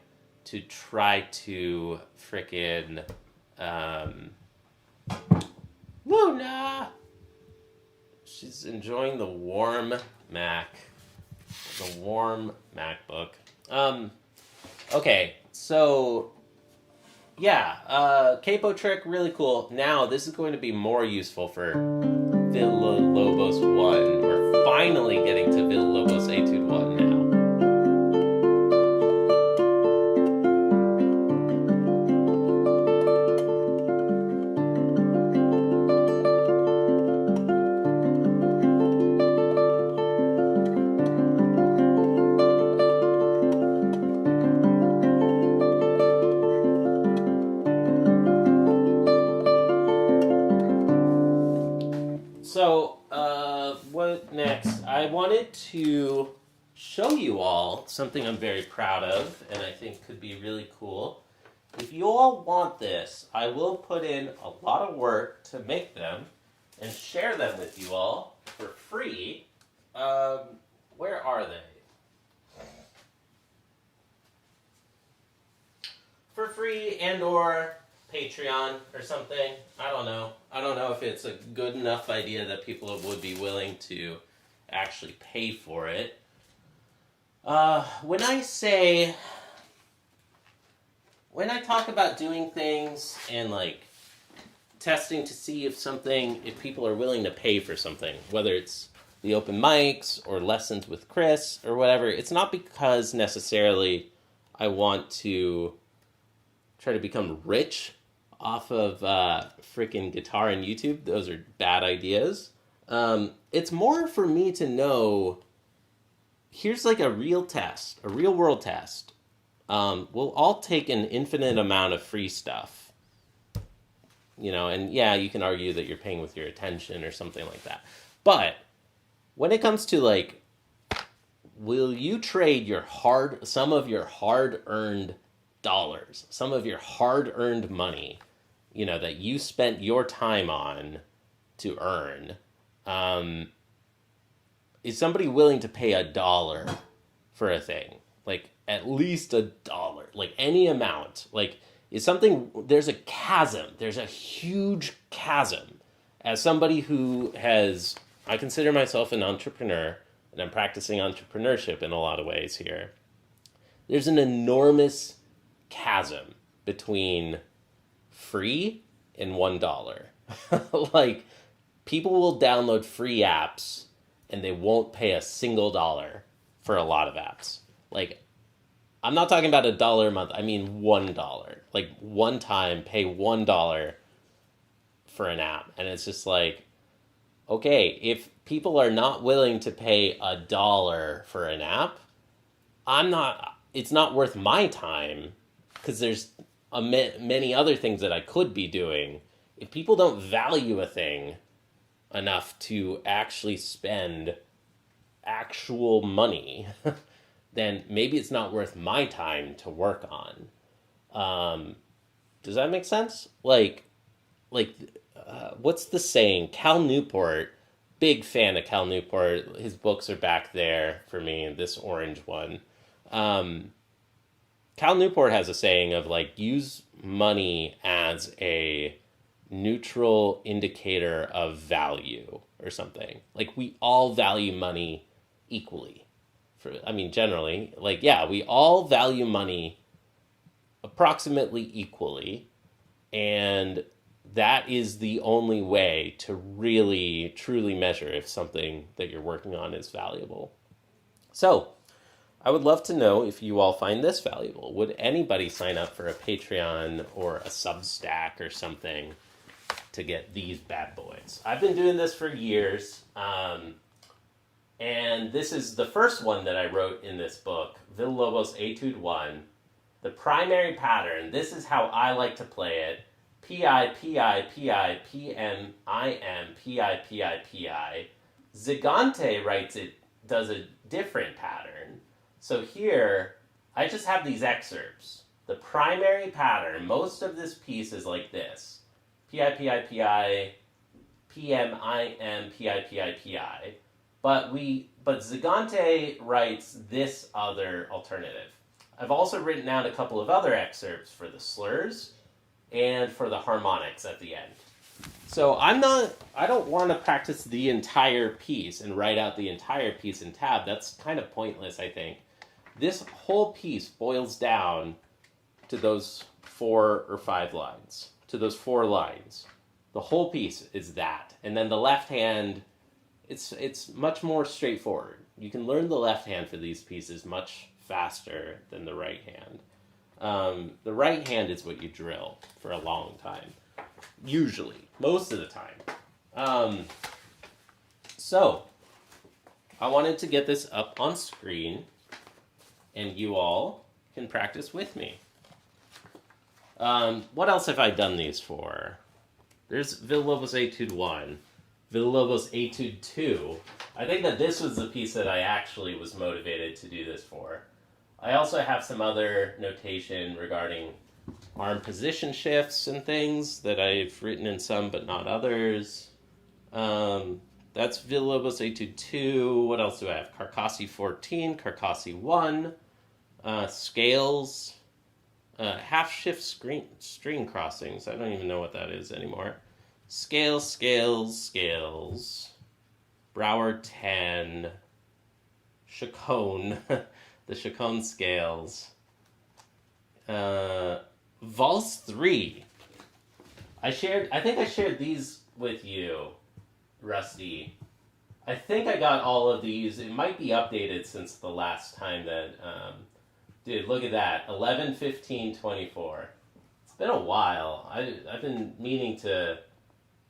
to try to frickin' Luna! She's enjoying the warm MacBook. Okay, so yeah, capo trick, really cool. Now, this is going to be more useful for Villa-Lobos 1. We're finally getting to Villa-Lobos Etude 1 now. So, what next? I wanted to show you all something I'm very proud of and I think could be really cool. If you all want this, I will put in a lot of work to make them and share them with you all for free. Where are they? For free and or Patreon or something. I don't know if it's a good enough idea that people would be willing to actually pay for it. When I talk about doing things and like testing to see if people are willing to pay for something, whether it's the open mics or lessons with Chris or whatever, it's not because necessarily I want to try to become rich off of freaking guitar and YouTube. Those are bad ideas. It's more for me to know, here's like a real test, a real world test. We'll all take an infinite amount of free stuff. And yeah, you can argue that you're paying with your attention or something like that. But when it comes to like, will you trade some of your hard-earned dollars, some of your hard-earned money, that you spent your time on to earn, is somebody willing to pay $1 for a thing? Like, at least $1, like any amount. Like, there's a chasm, there's a huge chasm. As somebody I consider myself an entrepreneur, and I'm practicing entrepreneurship in a lot of ways here. There's an enormous chasm between free and $1. Like, people will download free apps and they won't pay a single dollar for a lot of apps. Like, I'm not talking about $1 a month. I mean $1. Like, one time, pay $1 for an app, and it's just like, okay, if people are not willing to pay $1 for an app, I'm not. It's not worth my time because there's many other things that I could be doing. If people don't value a thing enough to actually spend actual money, then maybe it's not worth my time to work on. Does that make sense? What's the saying? Cal Newport, big fan of Cal Newport. His books are back there for me, this orange one. Cal Newport has a saying of like, use money as a neutral indicator of value or something. Like, we all value money equally. Generally, like, yeah, we all value money approximately equally, and that is the only way to really truly measure if something that you're working on is valuable. So, I would love to know if you all find this valuable. Would anybody sign up for a Patreon or a Substack or something to get these bad boys? I've been doing this for years, and this is the first one that I wrote in this book, Villa-Lobos Etude 1. The primary pattern, this is how I like to play it. P-I, P-I, P-I, P-M, I-M, P-I, P-I, P-I. Zigante does a different pattern. So here, I just have these excerpts. The primary pattern, most of this piece is like this. P-I, P-I, P-I, P-M-I-M, P-I, P-I, P-I. But Zigante writes this other alternative. I've also written out a couple of other excerpts for the slurs and for the harmonics at the end. So I don't want to practice the entire piece and write out the entire piece in tab. That's kind of pointless, I think. This whole piece boils down to those 4 or 5 lines, to those 4 lines. The whole piece is that. And then the left hand, it's much more straightforward. You can learn the left hand for these pieces much faster than the right hand. The right hand is what you drill for a long time. Usually. Most of the time. So, I wanted to get this up on screen, and you all can practice with me. What else have I done these for? There's Villa-Lobos Etude 1. Villa-Lobos Etude 2. I think that this was the piece that I actually was motivated to do this for. I also have some other notation regarding arm position shifts and things that I've written in some but not others. That's Villa-Lobos Etude 2. What else do I have? Carcassi 14, Carcassi 1, scales, half shift string crossings. I don't even know what that is anymore. Scales, scales, scales. Broward 10. Chaconne. The Chaconne scales. Valse 3. I think I shared these with you, Rusty. I think I got all of these. It might be updated since the last time that... dude, look at that. 11, 15, 24. It's been a while. I've been meaning to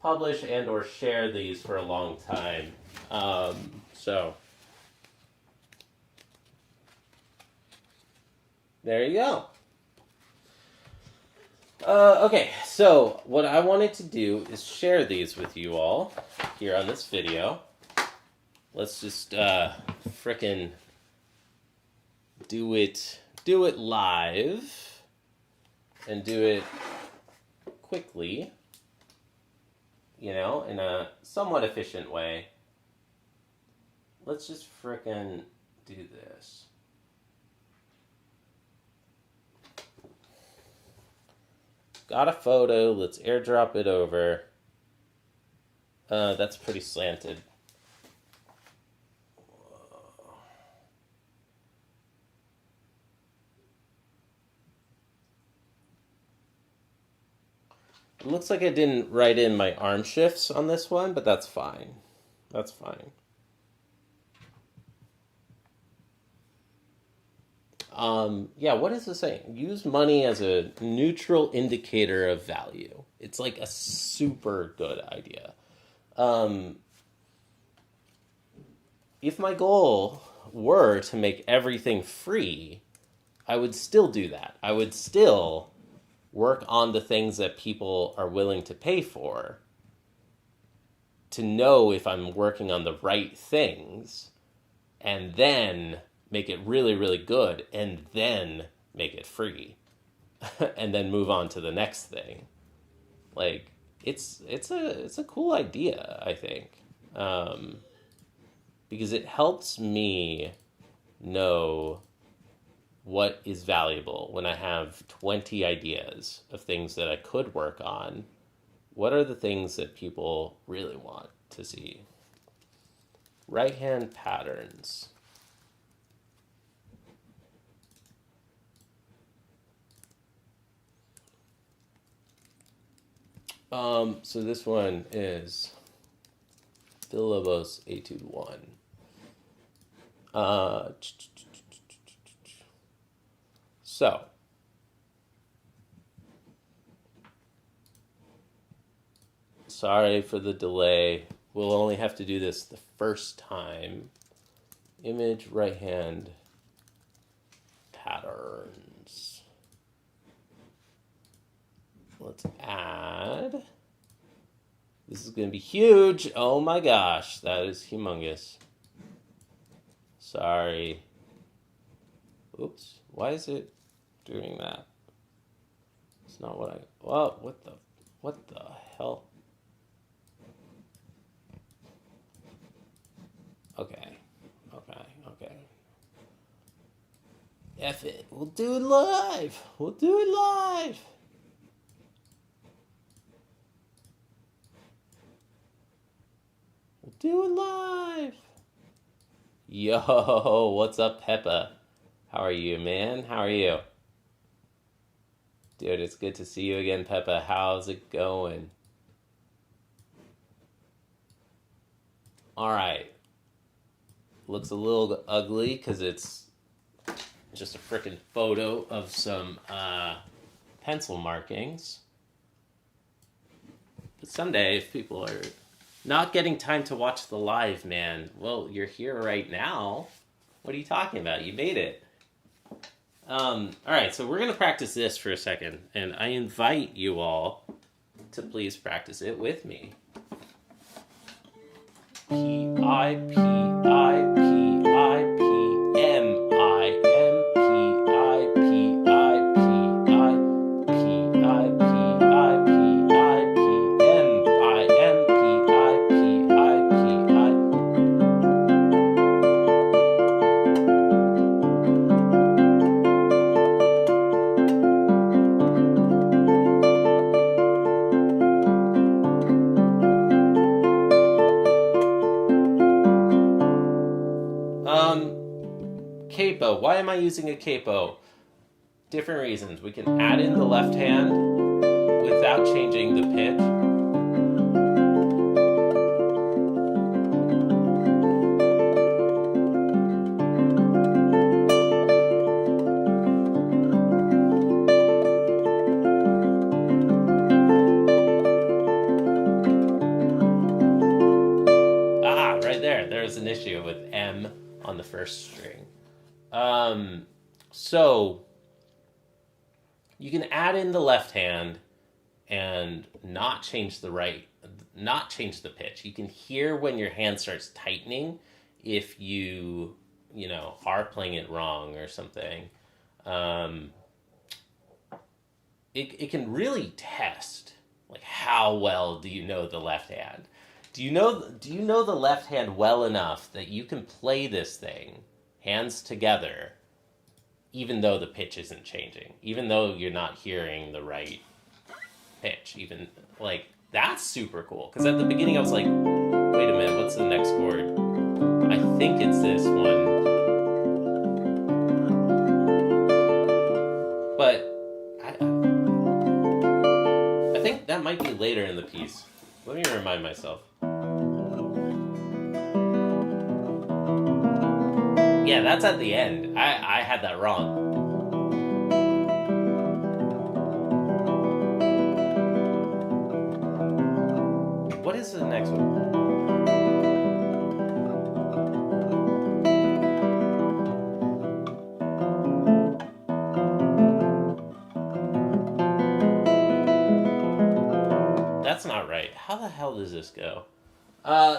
publish and or share these for a long time. So... there you go. Okay, so what I wanted to do is share these with you all here on this video. Let's just frickin' do it live and do it quickly, in a somewhat efficient way. Let's just frickin' do this. Got a photo, let's airdrop it over. That's pretty slanted. It looks like I didn't write in my arm shifts on this one, but that's fine. That's fine. Yeah, what is this saying? Use money as a neutral indicator of value. It's like a super good idea. Um, if my goal were to make everything free, I would still do that. I would still work on the things that people are willing to pay for to know if I'm working on the right things, and then make it really, really good, and then make it free, and then move on to the next thing. Like it's a cool idea, I think, because it helps me know what is valuable when I have 20 ideas of things that I could work on. What are the things that people really want to see? Right hand patterns. So this one is Villa-Lobos Etude 1. So, sorry for the delay. We'll only have to do this the first time. Image, right hand, patterns. Let's add. This is going to be huge. Oh my gosh, that is humongous. Sorry. Oops, why is it doing that? It's not what I... Well, what the hell? Okay. F it. We'll do it live. We'll do it live. Yo, what's up, Peppa? How are you, man? How are you? Dude, it's good to see you again, Peppa. How's it going? Alright. Looks a little ugly because it's just a frickin' photo of some pencil markings. But someday, if people are not getting time to watch the live, man, well, you're here right now. What are you talking about? You made it. Alright, so we're going to practice this for a second, and I invite you all to please practice it with me. Capo. Why am I using a capo? Different reasons. We can add in the left hand without changing the pitch. Right there. There's an issue with M on the first string. So you can add in the left hand and not change the pitch. You can hear when your hand starts tightening if you are playing it wrong or something. It can really test like how well do you know the left hand. Do you know the left hand well enough that you can play this thing hands together even though the pitch isn't changing, even though you're not hearing the right pitch, even like that's super cool. Because at the beginning I was like, wait a minute, what's the next chord? I think it's this one. But I think that might be later in the piece. Let me remind myself. Yeah, that's at the end. I had that wrong. What is the next one? That's not right. How the hell does this go?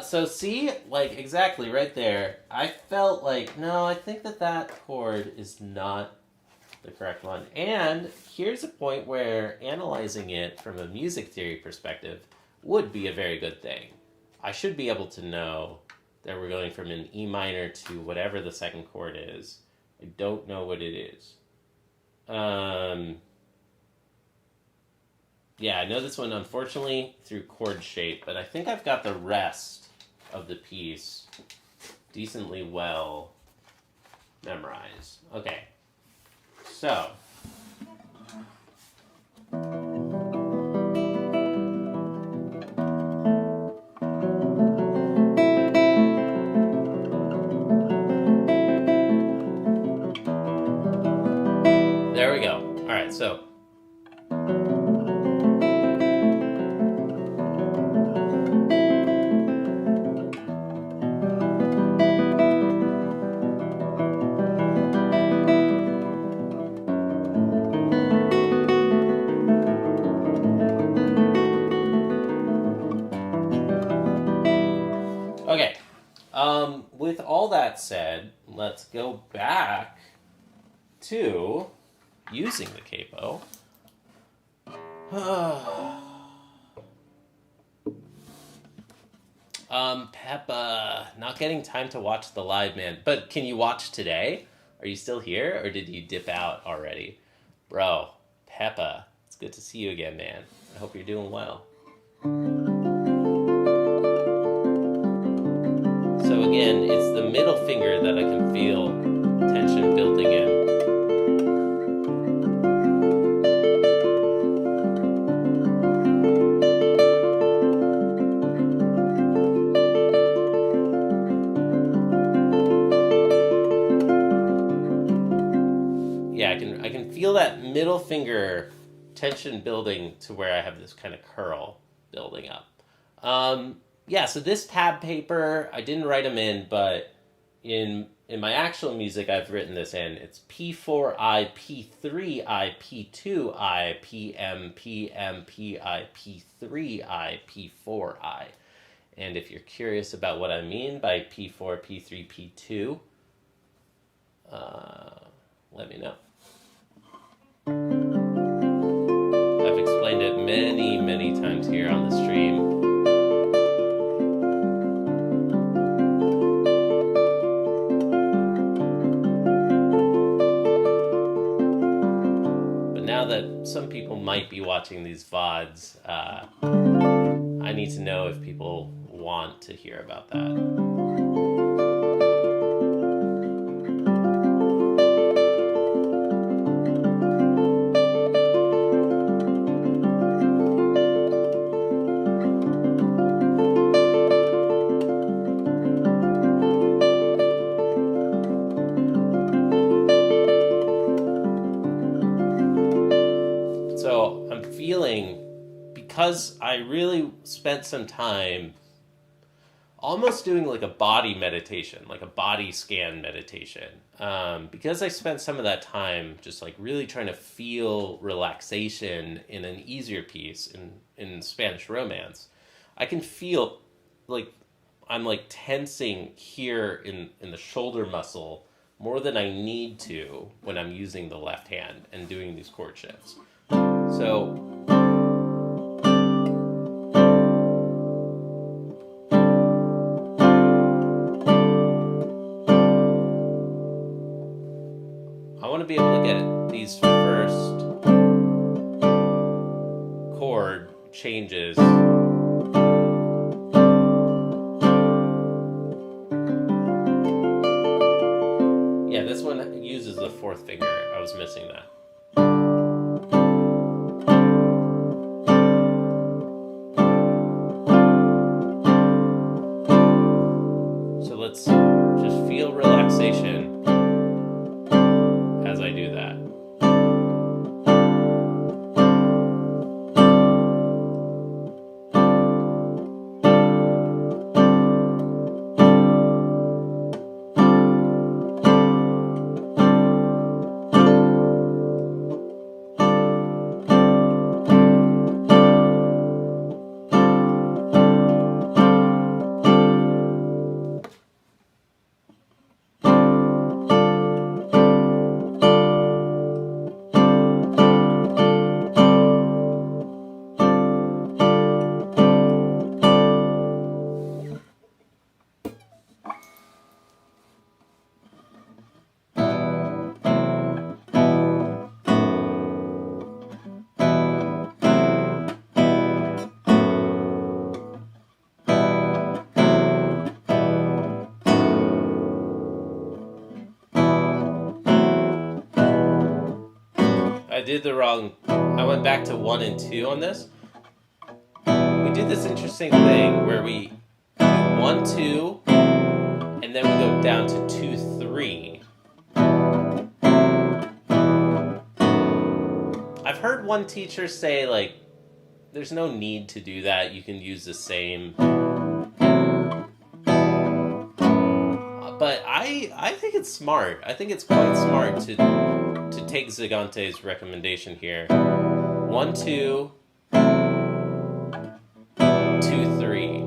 So see, like, exactly right there, I felt like, no, I think that chord is not the correct one. And here's a point where analyzing it from a music theory perspective would be a very good thing. I should be able to know that we're going from an E minor to whatever the second chord is. I don't know what it is. Yeah, I know this one, unfortunately, through chord shape, but I think I've got the rest of the piece decently well memorized. Okay, so. There we go. All right, so. Okay, with all that said, let's go back to using the capo. Peppa, not getting time to watch the live, man. But can you watch today? Are you still here, or did you dip out already? Bro, Peppa, it's good to see you again, man. I hope you're doing well. So again, it's the middle finger that I can feel tension building in. Yeah, I can feel that middle finger tension building to where I have this kind of curl building up. Yeah, so this tab paper, I didn't write them in, but in my actual music, I've written this in. It's P4I, P3I, P2I, PM, PM, PI, P3I, P4I. And if you're curious about what I mean by P4, P3, P2, let me know. I've explained it many, many times here on the stream. That some people might be watching these VODs, I need to know if people want to hear about that. Because I really spent some time almost doing like a body meditation, like a body scan meditation. Because I spent some of that time just like really trying to feel relaxation in an easier piece in Spanish Romance, I can feel like I'm like tensing here in the shoulder muscle more than I need to when I'm using the left hand and doing these chord shifts. So I want to be able to get these first chord changes. Yeah, this one uses the fourth finger. I was missing that. So let's just feel relaxation. I do that. I did the wrong. I went back to 1 and 2 on this. We did this interesting thing where we do 1, 2, and then we go down to 2, 3. I've heard one teacher say, like, there's no need to do that. You can use the same. But I think it's smart. I think it's quite smart to take Zigante's recommendation here. 1, 2, 2, 3.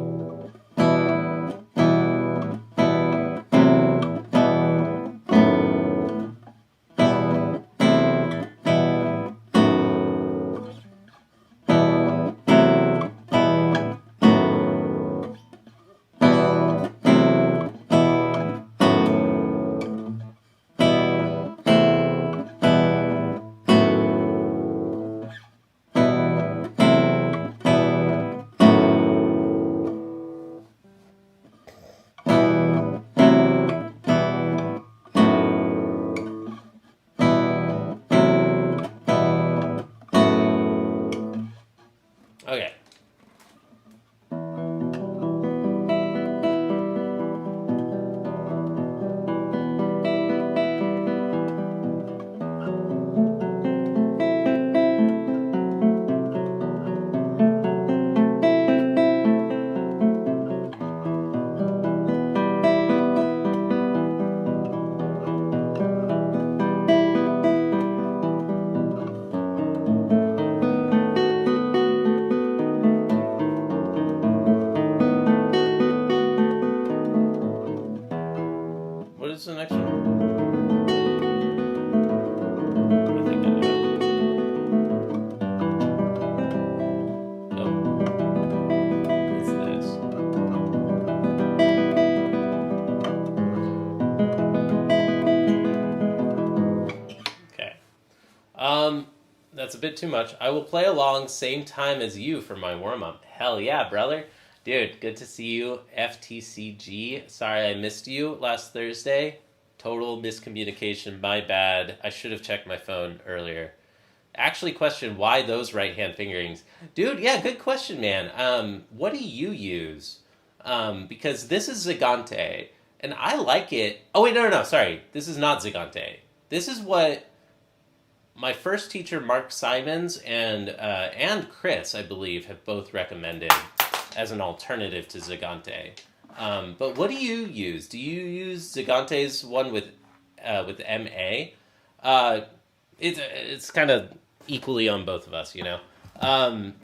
Okay. What is the next one? I think I know. Oh. It's this. Okay. That's a bit too much. I will play along same time as you for my warm-up. Hell yeah, brother. Dude, good to see you, FTCG. Sorry I missed you last Thursday. Total miscommunication, my bad. I should have checked my phone earlier. Actually questioned why those right-hand fingerings. Dude, yeah, good question, man. What do you use? Because this is Zigante, and I like it. Oh, wait, no, sorry. This is not Zigante. This is what my first teacher, Mark Simons, and Chris, I believe, have both recommended as an alternative to Zigante. But what do you use? Do you use Zigante's one with MA? It's kind of equally on both of us, you know?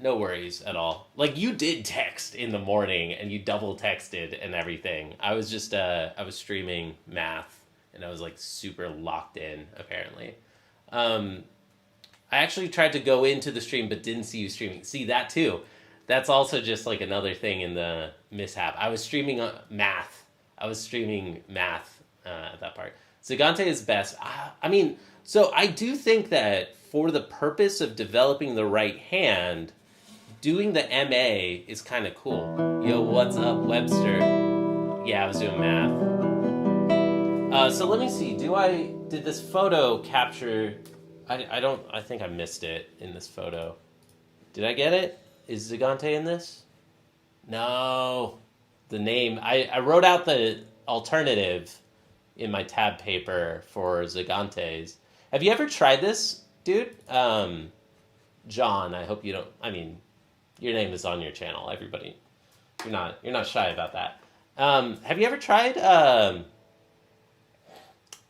No worries at all. Like, you did text in the morning, and you double texted and everything. I was just, I was streaming math, and I was, like, super locked in, apparently. I actually tried to go into the stream, but didn't see you streaming. See, that too. That's also just like another thing in the mishap. I was streaming math. At that part. Zigante is best. I mean, so I do think that for the purpose of developing the right hand, doing the MA is kind of cool. Yo, what's up, Webster? Yeah, I was doing math. So let me see. Did this photo capture? I think I missed it in this photo. Did I get it? Is Zigante in this? No. The name. I wrote out the alternative in my tab paper for Zigantes. Have you ever tried this, dude? John, I hope you don't. I mean, your name is on your channel. Everybody, you're not shy about that. Have you ever tried?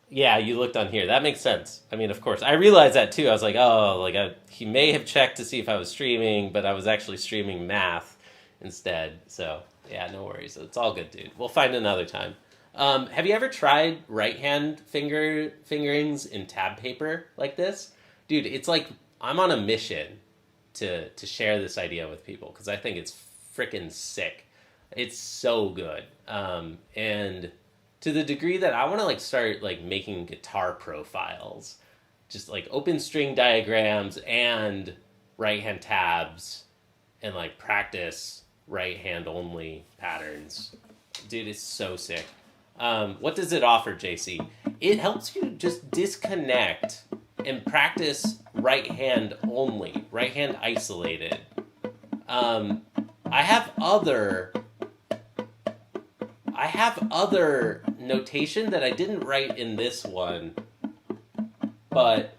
Yeah, you looked on here. That makes sense. I mean, of course, I realized that too. I was like, oh, he may have checked to see if I was streaming, but I was actually streaming math instead. So yeah, no worries. It's all good, dude. We'll find another time. Have you ever tried right hand fingerings in tab paper like this? Dude, it's like I'm on a mission to share this idea with people because I think it's freaking sick. It's so good. And to the degree that I want to like start like making guitar profiles, just like open string diagrams and right hand tabs and like practice right hand only patterns. Dude, it's so sick. What does it offer, JC? It helps you just disconnect and practice right hand only, right hand isolated. I have other notation that I didn't write in this one, but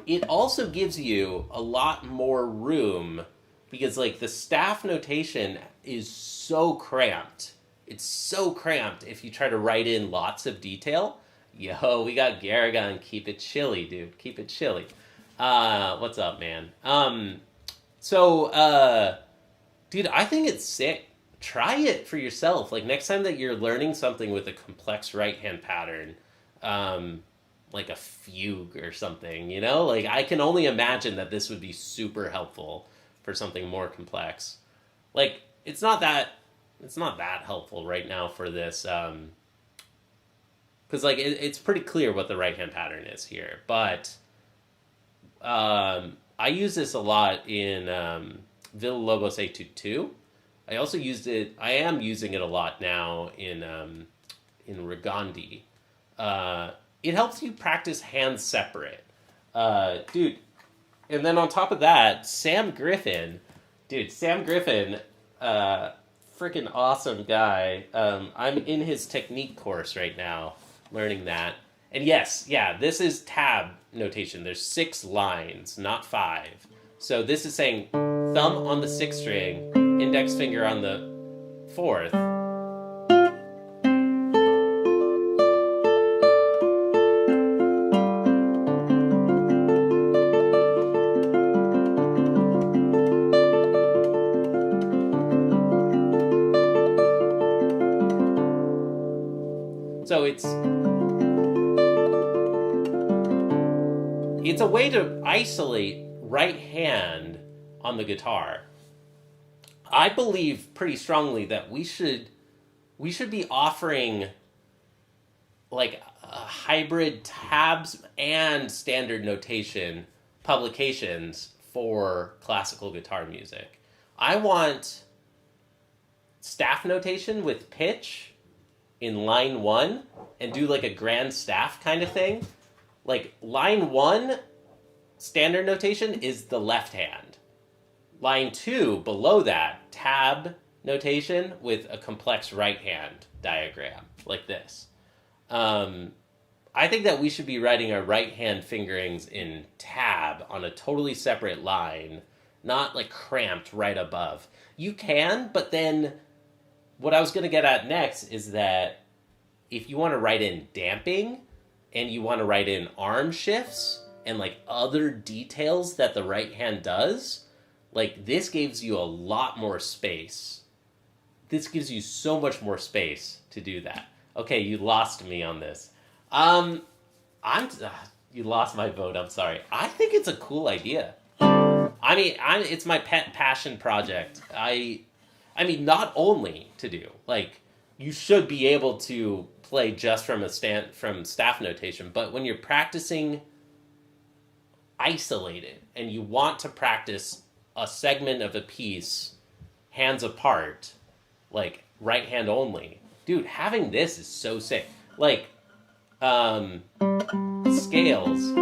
it also gives you a lot more room because like the staff notation is so cramped. It's so cramped if you try to write in lots of detail. Yo, we got Garrigon. Keep it chilly, dude. Keep it chilly. What's up, man? Dude, I think it's sick. Try it for yourself. Like next time that you're learning something with a complex right-hand pattern, like a fugue or something, you know? Like I can only imagine that this would be super helpful for something more complex. Like it's not that helpful right now for this, because like it's pretty clear what the right-hand pattern is here. But I use this a lot in Villa-Lobos Etude 2. I also used it. I am using it a lot now in Regandi. It helps you practice hands separate, dude. And then on top of that, Sam Griffin, freaking awesome guy. I'm in his technique course right now, learning that. And yes, yeah, this is tab notation. There's 6 lines, not 5. So this is saying thumb on the 6th string, index finger on the 4th. So it's a way to isolate right hand on the guitar. I believe pretty strongly that we should be offering like hybrid tabs and standard notation publications for classical guitar music. I want staff notation with pitch in line 1 and do like a grand staff kind of thing. Like line 1 standard notation is the left hand. Line 2 below that, tab notation with a complex right hand diagram like this. I think that we should be writing our right hand fingerings in tab on a totally separate line, not like cramped right above. You can, but then what I was going to get at next is that if you want to write in damping and you want to write in arm shifts and like other details that the right hand does, like this gives you a lot more space. This gives you so much more space to do that. Okay, you lost me on this. You lost my vote. I'm sorry. I think it's a cool idea. I mean, it's my pet passion project. I mean, not only to do like you should be able to play just from staff notation, but when you're practicing isolated and you want to practice a segment of a piece hands apart, like right hand only, dude, having this is so sick. Like scales.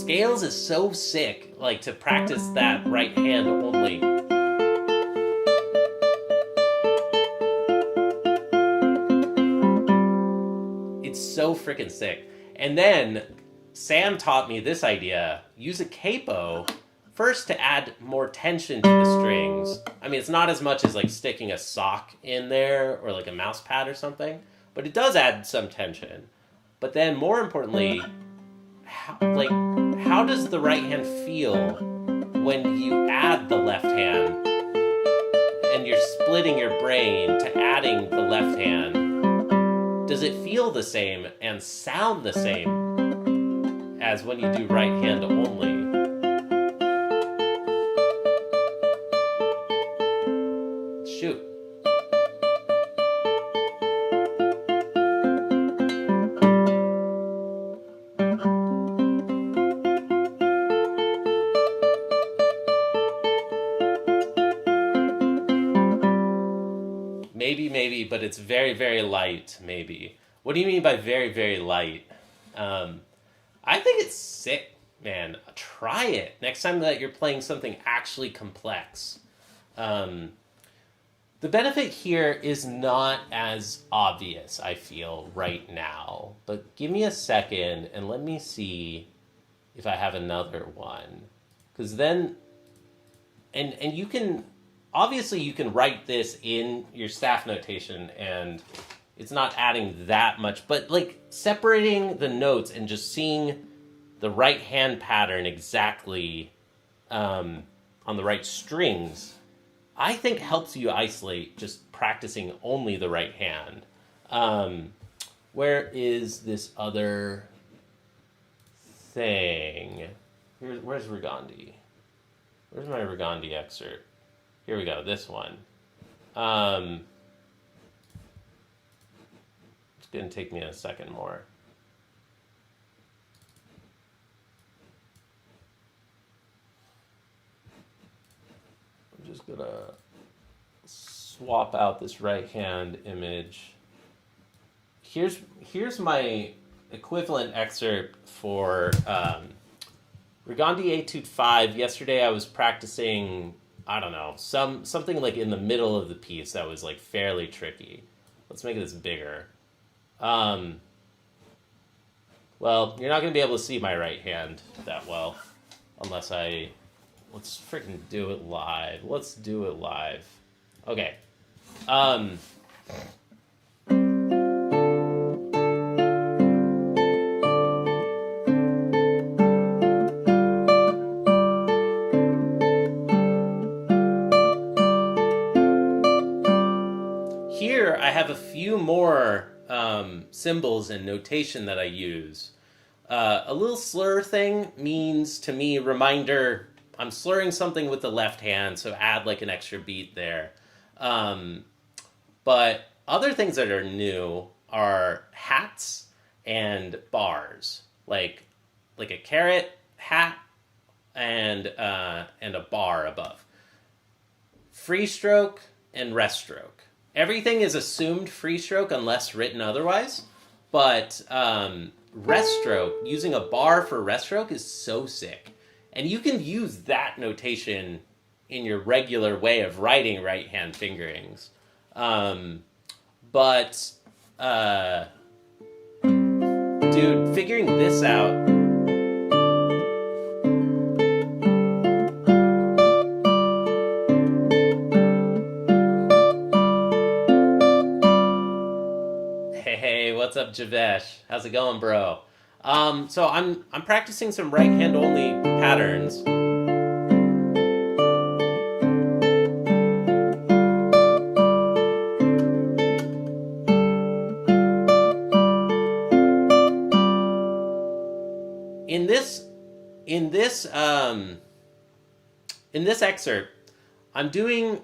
Scales is so sick, like to practice that right hand only. so freaking sick. And then Sam taught me this idea. Use a capo first to add more tension to the strings. I mean, it's not as much as like sticking a sock in there or like a mouse pad or something, but it does add some tension. But then more importantly, how does the right hand feel when you add the left hand and you're splitting your brain to adding the left hand? Does it feel the same and sound the same as when you do right hand only? Shoot. Maybe, but it's very, very light, maybe. What do you mean by very, very light? I think it's sick, man. Try it next time that you're playing something actually complex. The benefit here is not as obvious, I feel, right now. But give me a second and let me see if I have another one. Because then, and you can, obviously you can write this in your staff notation and it's not adding that much, but like separating the notes and just seeing the right hand pattern exactly on the right strings, I think helps you isolate just practicing only the right hand. Where is this other thing? Where's Regandi? Where's my Regandi excerpt? Here we go, this one. It's going to take me a second more. I'm just going to swap out this right hand image. Here's my equivalent excerpt for Regandi Etude 5. Yesterday I was practicing, I don't know, something like in the middle of the piece that was like fairly tricky. Let's make this bigger. Well, you're not going to be able to see my right hand that well unless let's freaking do it live. Let's do it live. Okay. Here I have a few more symbols and notation that I use. A little slur thing means to me reminder I'm slurring something with the left hand, so add like an extra beat there. But other things that are new are hats and bars, like a carrot, hat, and a bar above. Free stroke and rest stroke. Everything is assumed free stroke unless written otherwise, but rest stroke, using a bar for rest stroke is so sick. And you can use that notation in your regular way of writing right-hand fingerings. But, dude, figuring this out... Hey, what's up, Javesh? How's it going, bro? So I'm practicing some right hand only patterns. In this excerpt, I'm doing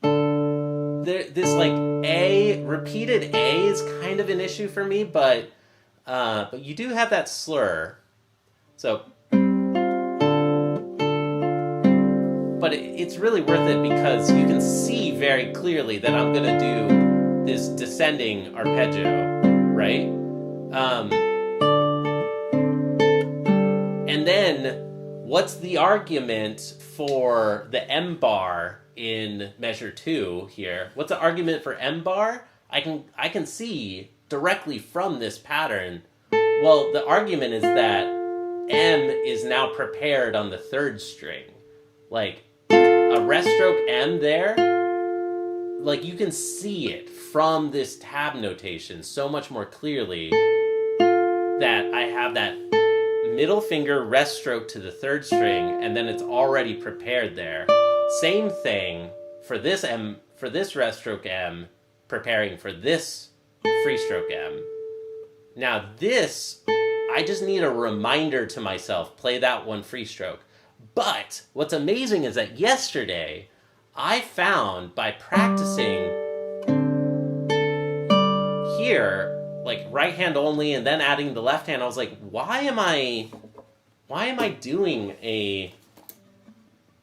this like A, repeated A is kind of an issue for me, but you do have that slur. So, but it's really worth it because you can see very clearly that I'm going to do this descending arpeggio, right? And then what's the argument for the M bar in measure 2 here? What's the argument for M bar? I can see directly from this pattern. Well, the argument is that M is now prepared on the third string. Like, a rest stroke M there, like, you can see it from this tab notation so much more clearly that I have that middle finger rest stroke to the third string, and then it's already prepared there. Same thing for this M, for this rest stroke M, preparing for this free stroke M. Now this, I just need a reminder to myself, play that one free stroke. But what's amazing is that yesterday, I found by practicing here, like right hand only and then adding the left hand, I was like, why am I doing a,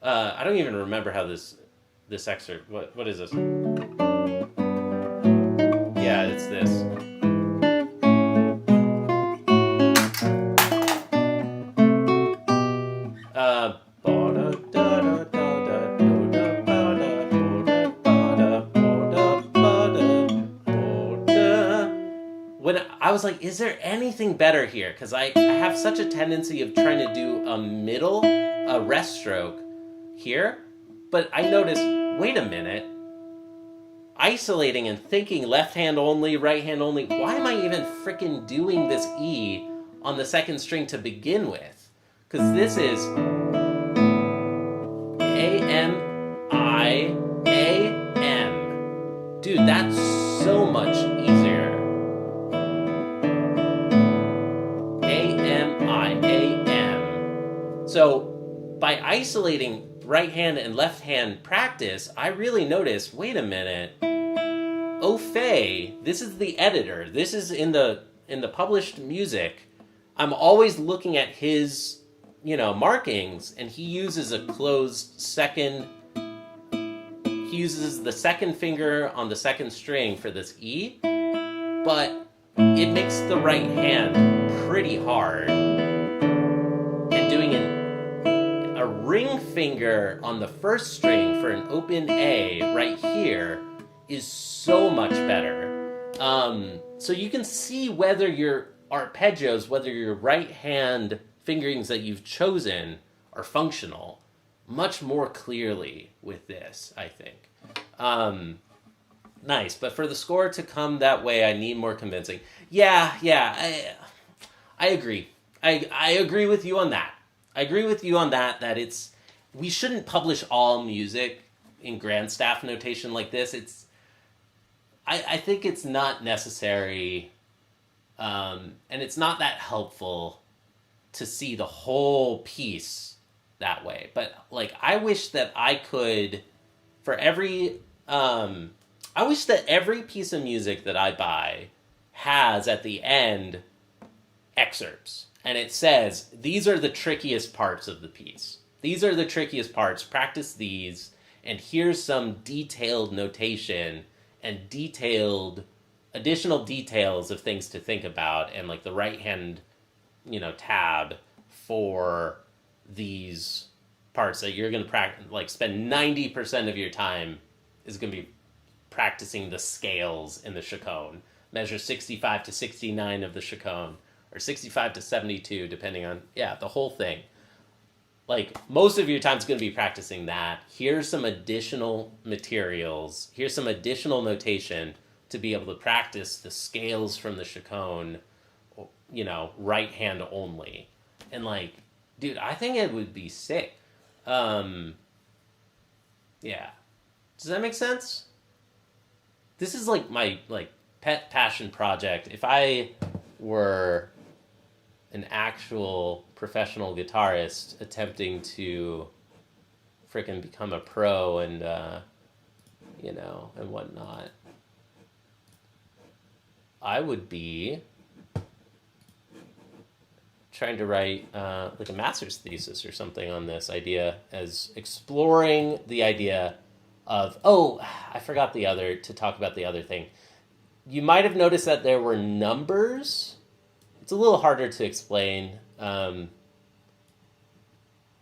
I don't even remember how this excerpt, what is this? Yeah, it's this. When I was like, is there anything better here? Because I have such a tendency of trying to do a rest stroke here, but I noticed, wait a minute, isolating and thinking left hand only, right hand only, why am I even freaking doing this E on the second string to begin with? Because this is A-M-I-A-M. Dude, that's so much easier. A-M-I-A-M. So by isolating right hand and left hand practice, I really noticed, wait a minute, Fei, this is the editor. This is in the published music. I'm always looking at his, markings, and he uses a closed second. He uses the second finger on the second string for this E, but it makes the right hand pretty hard. And doing a ring finger on the first string for an open A right here is so much better. So you can see whether your arpeggios, whether your right hand fingerings that you've chosen are functional much more clearly with this, I think. Nice, but for the score to come that way, I need more convincing. Yeah, I agree. I agree with you on that. That we shouldn't publish all music in grand staff notation like this. I think it's not necessary, and it's not that helpful to see the whole piece that way. But I wish that I could, for every, I wish that every piece of music that I buy has at the end excerpts, and it says, these are the trickiest parts of the piece. These are the trickiest parts. Practice these, and here's some detailed notation and additional details of things to think about, and the right hand, tab for these parts that you're going to practice, spend 90% of your time is going to be practicing the scales in the chaconne. Measure 65 to 69 of the chaconne, or 65 to 72, depending on, the whole thing. Most of your time is going to be practicing that. Here's some additional materials. Here's some additional notation to be able to practice the scales from the chaconne, right hand only. And dude, I think it would be sick. Yeah. Does that make sense? This is my pet passion project. If I were an actual professional guitarist attempting to frickin' become a pro and and whatnot, I would be trying to write a master's thesis or something on this idea, as exploring the idea of, I forgot to talk about the other thing. You might have noticed that there were numbers. It's a little harder to explain.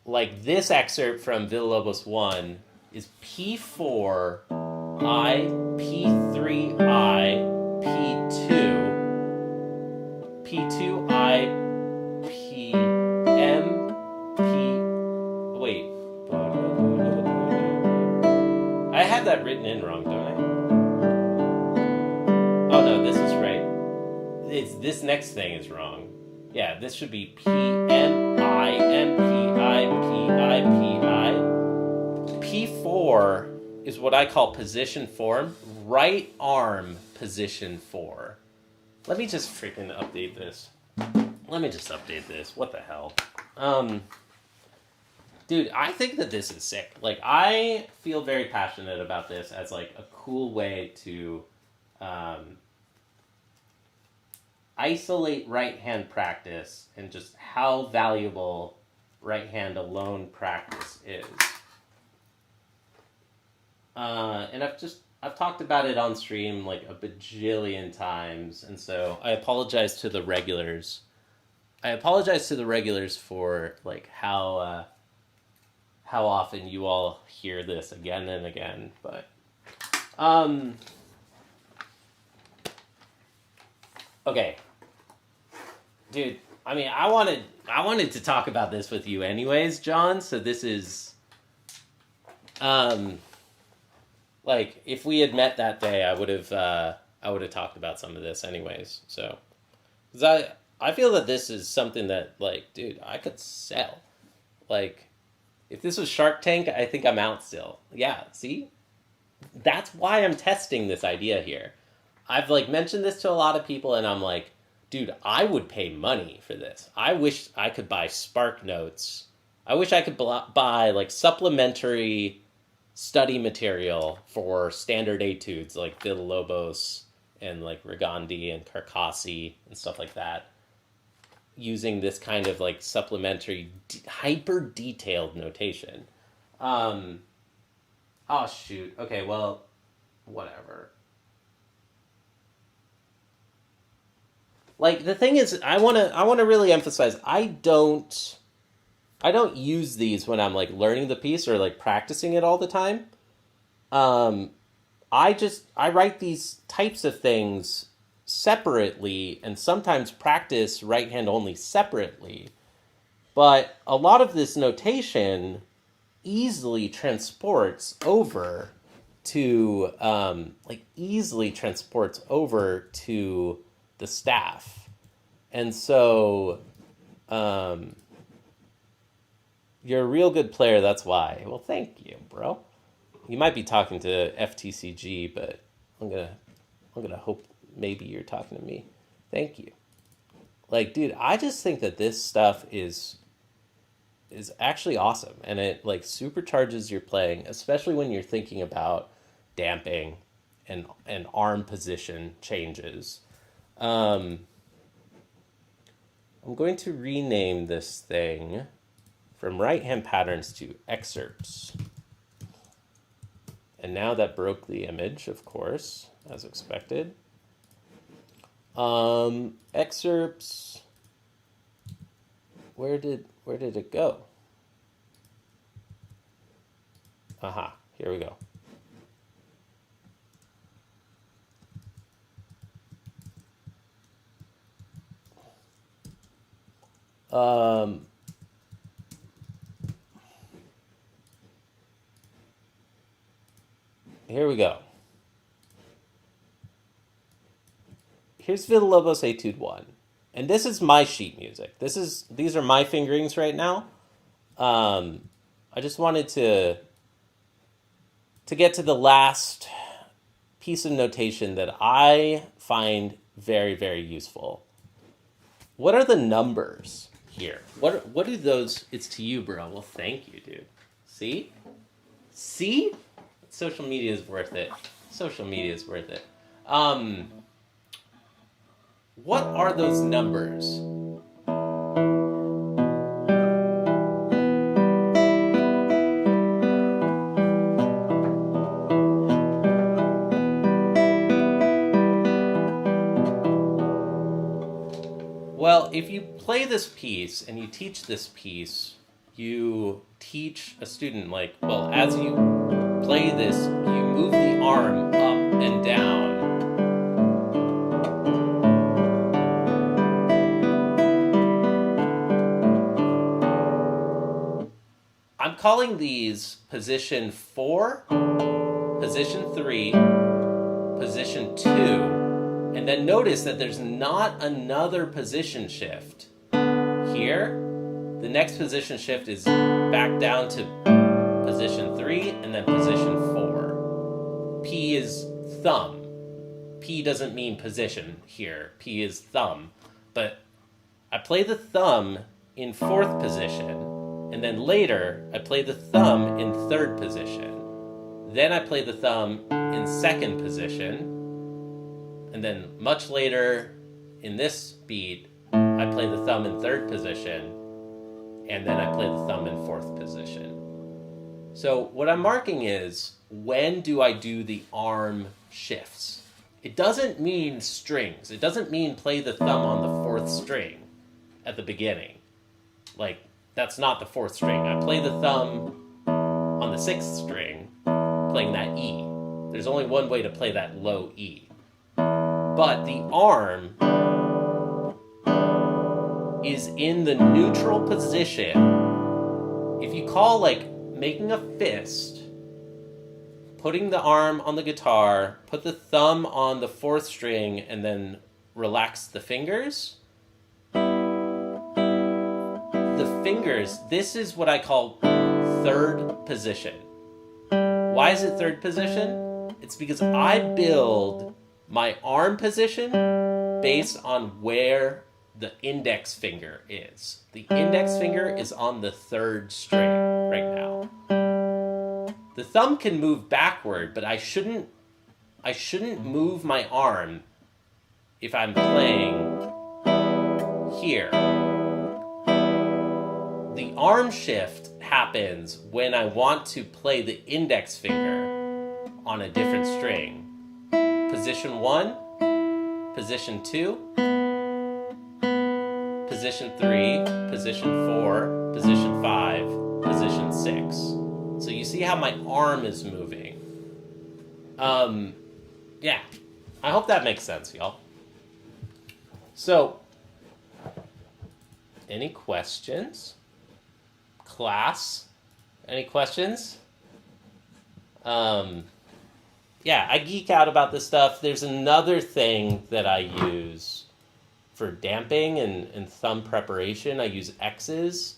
This excerpt from Villa-Lobos 1 is P4, I, P3, I, P2, P2, I, P, M, P. Wait. I have that written in wrong, don't I? Oh no, this is right. This next thing is wrong. Yeah, this should be P, M, I, M, P, I, P, I, P, I. P4 is what I call position 4. Right arm position 4. Let me just freaking update this. What the hell? Dude, I think that this is sick. Like, I feel very passionate about this as, like, a cool way to isolate right-hand practice and just how valuable right-hand alone practice is. And I've talked about it on stream like a bajillion times, and so I apologize to the regulars. For like how often you all hear this again and again, but okay, dude. I mean, I wanted to talk about this with you anyways, John. So this is like, if we had met that day, I would have talked about some of this anyways. So, because I feel that this is something that, like, dude, I could sell. Like, if this was Shark Tank, I think I'm out still. Yeah, see? That's why I'm testing this idea here. I've, like, mentioned this to a lot of people, and I'm like, dude, I would pay money for this. I wish I could buy Spark Notes. I wish I could buy, like, supplementary study material for standard etudes like Villa-Lobos and like Regandi and Carcassi and stuff like that, using this kind of like supplementary hyper detailed notation. Oh shoot. Okay, well, whatever. Like, the thing is, I want to really emphasize, I don't use these when I'm like learning the piece or like practicing it all the time. I write these types of things separately and sometimes practice right hand only separately. But a lot of this notation easily transports over to the staff. And so you're a real good player, that's why. Well, thank you, bro. You might be talking to FTCG, but I'm gonna hope maybe you're talking to me. Thank you. Like, dude, I just think that this stuff is actually awesome, and it like supercharges your playing, especially when you're thinking about damping and arm position changes. I'm going to rename this thing from right-hand patterns to excerpts. And now that broke the image, of course, as expected. Excerpts. Where did it go? Aha, here we go. Here we go. Here's Villa-Lobos Etude 1. And this is my sheet music. These are my fingerings right now. I just wanted to get to the last piece of notation that I find very, very useful. What are the numbers here? What do those? It's to you, bro. Well, thank you, dude. See? Social media is worth it. What are those numbers? Well, if you play this piece and you teach this piece, you teach a student, like, well, as you play this, you move the arm up and down. calling these position 4, position 3, position 2, and then notice that there's not another position shift. Here, the next position shift is back down to position 3 and then position 4. P is thumb. P doesn't mean position here. P is thumb. But I play the thumb in 4th position, and then later I play the thumb in 3rd position. Then I play the thumb in 2nd position, and then much later in this beat, I play the thumb in 3rd position, and then I play the thumb in 4th position. So what I'm marking is, when do I do the arm shifts? It doesn't mean strings. It doesn't mean play the thumb on the 4th string at the beginning. Like, that's not the 4th string. I play the thumb on the 6th string, playing that E. There's only one way to play that low E. But the arm is in the neutral position. If you call, like, making a fist, putting the arm on the guitar, put the thumb on the 4th string, and then relax the fingers. The fingers, this is what I call 3rd position. Why is it 3rd position? It's because I build my arm position based on where the index finger is. The index finger is on the 3rd string right now. The thumb can move backward, but I shouldn't move my arm if I'm playing here. The arm shift happens when I want to play the index finger on a different string. Position 1, position 2, position 3, position 4, position 5, position 6. So you see how my arm is moving. Yeah. I hope that makes sense, y'all. So, any questions? Class? Any questions? Yeah, I geek out about this stuff. There's another thing that I use for damping and thumb preparation. I use X's,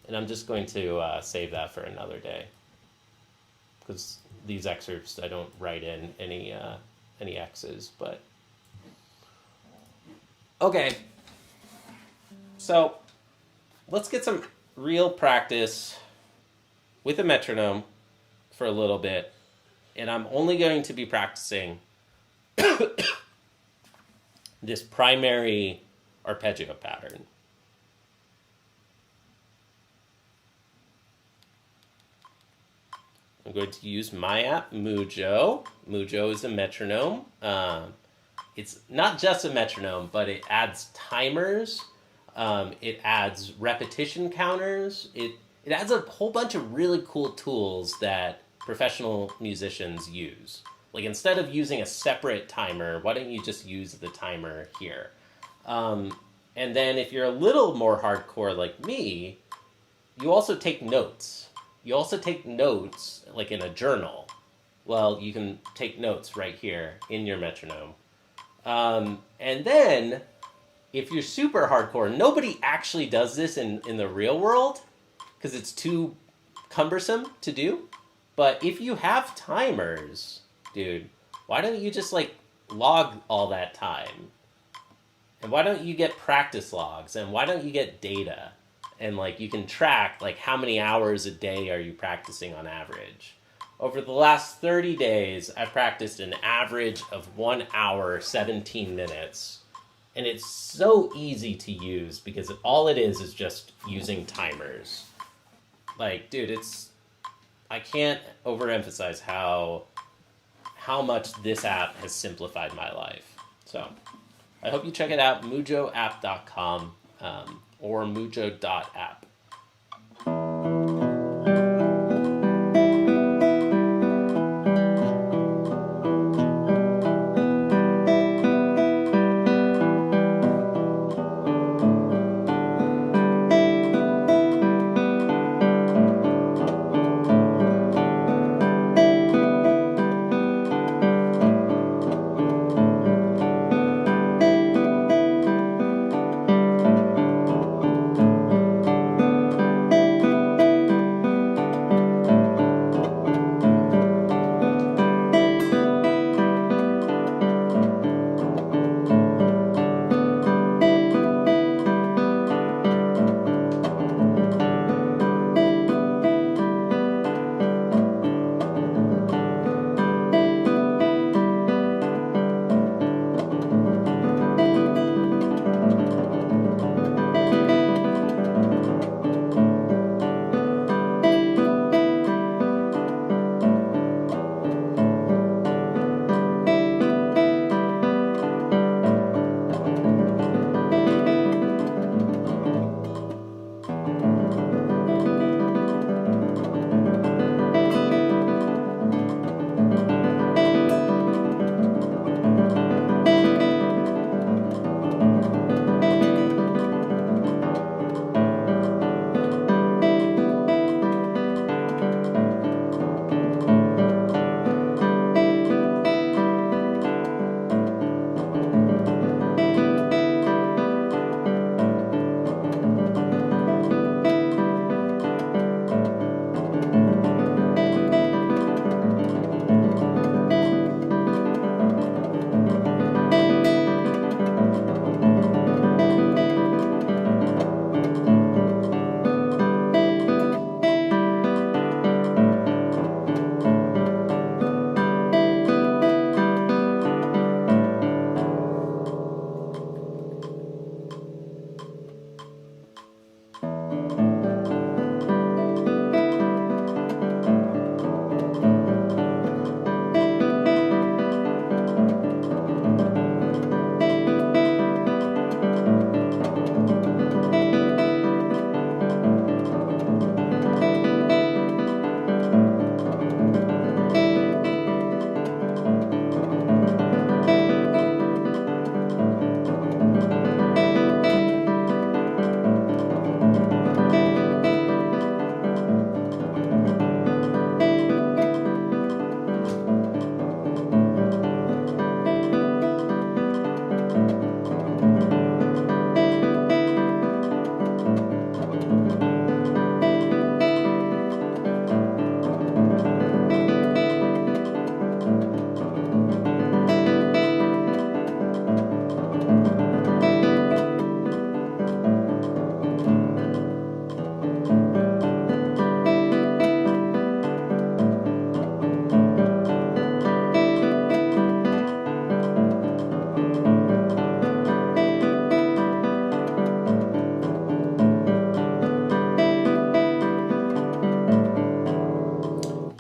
and I'm just going to save that for another day, because these excerpts I don't write in any X's. But okay, so let's get some real practice with a metronome for a little bit, and I'm only going to be practicing this primary arpeggio pattern. I'm going to use my app, Mujo. Mujo is a metronome. It's not just a metronome, but it adds timers. It adds repetition counters. It adds a whole bunch of really cool tools that professional musicians use. Like, instead of using a separate timer, why don't you just use the timer here? And then if you're a little more hardcore like me, you also take notes. You also take notes, like in a journal. Well, you can take notes right here in your metronome. And then, if you're super hardcore, nobody actually does this in the real world, because it's too cumbersome to do. But if you have timers, dude, why don't you just, like, log all that time? And why don't you get practice logs? And why don't you get data? And, like, you can track, like, how many hours a day are you practicing on average. Over the last 30 days, I've practiced an average of 1 hour, 17 minutes. And it's so easy to use, because all it is just using timers. Like, dude, I can't overemphasize how much this app has simplified my life. So, I hope you check it out, mujoapp.com, or mujo.app.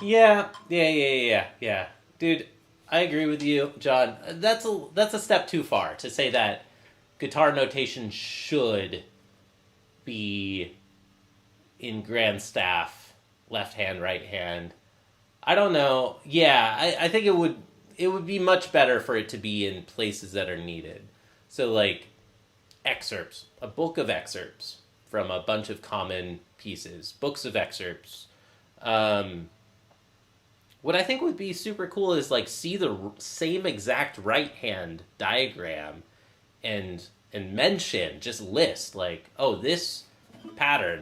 Yeah. Dude, I agree with you, John. That's a step too far to say that guitar notation should be in grand staff, left hand, right hand. I don't know. Yeah, I think it would be much better for it to be in places that are needed. So like excerpts, a book of excerpts from a bunch of common pieces, books of excerpts. Um, what I think would be super cool is like see the same exact right hand diagram and mention, just list like, oh, this pattern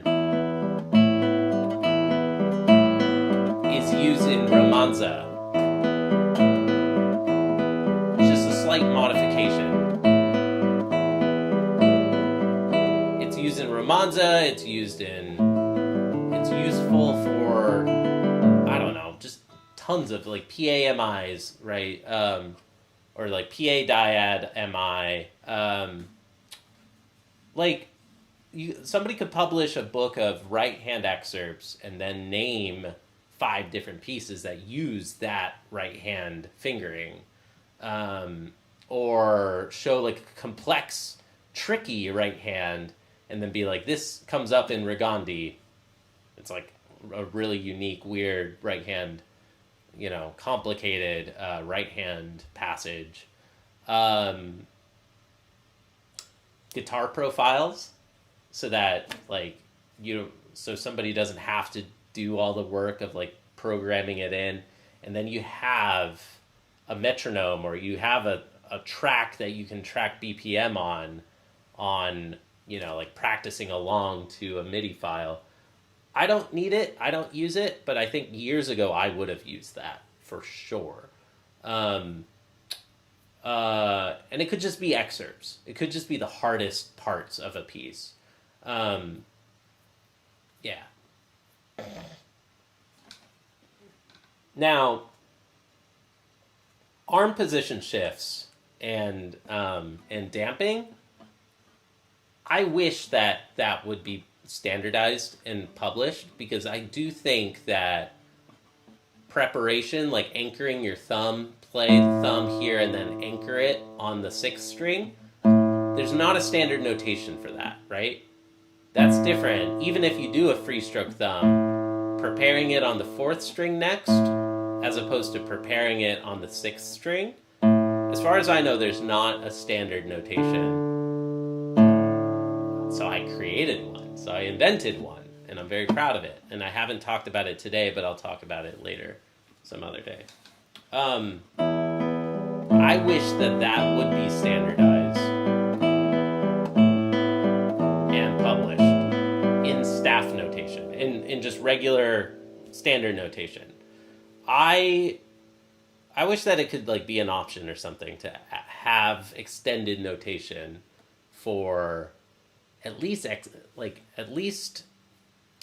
is used in romanza. It's just a slight modification. It's used in romanza. It's useful for, I don't know, just tons of like PAMIs, right? Or like PA dyad MI. Like somebody could publish a book of right hand excerpts and then name 5 different pieces that use that right hand fingering, or show like a complex, tricky right hand, and then be like, this comes up in Regandi. It's like a really unique, weird right hand, complicated right hand passage. Guitar profiles, so that like so somebody doesn't have to do all the work of like programming it in, and then you have a metronome, or you have a track that you can track BPM on like practicing along to a MIDI file. I don't need it, I don't use it, but I think years ago I would have used that for sure. And it could just be excerpts. It could just be the hardest parts of a piece. Yeah. Now, arm position shifts and damping, I wish that would be standardized and published, because I do think that preparation, like anchoring your thumb, play the thumb here and then anchor it on the 6th string, there's not a standard notation for that, right? That's different. Even if you do a free stroke thumb, preparing it on the 4th string next, as opposed to preparing it on the 6th string, as far as I know, there's not a standard notation. So I created one. So I invented one, and I'm very proud of it. And I haven't talked about it today, but I'll talk about it later, some other day. I wish that would be standardized and published in staff notation, in just regular standard notation. I wish that it could like be an option or something to have extended notation for at least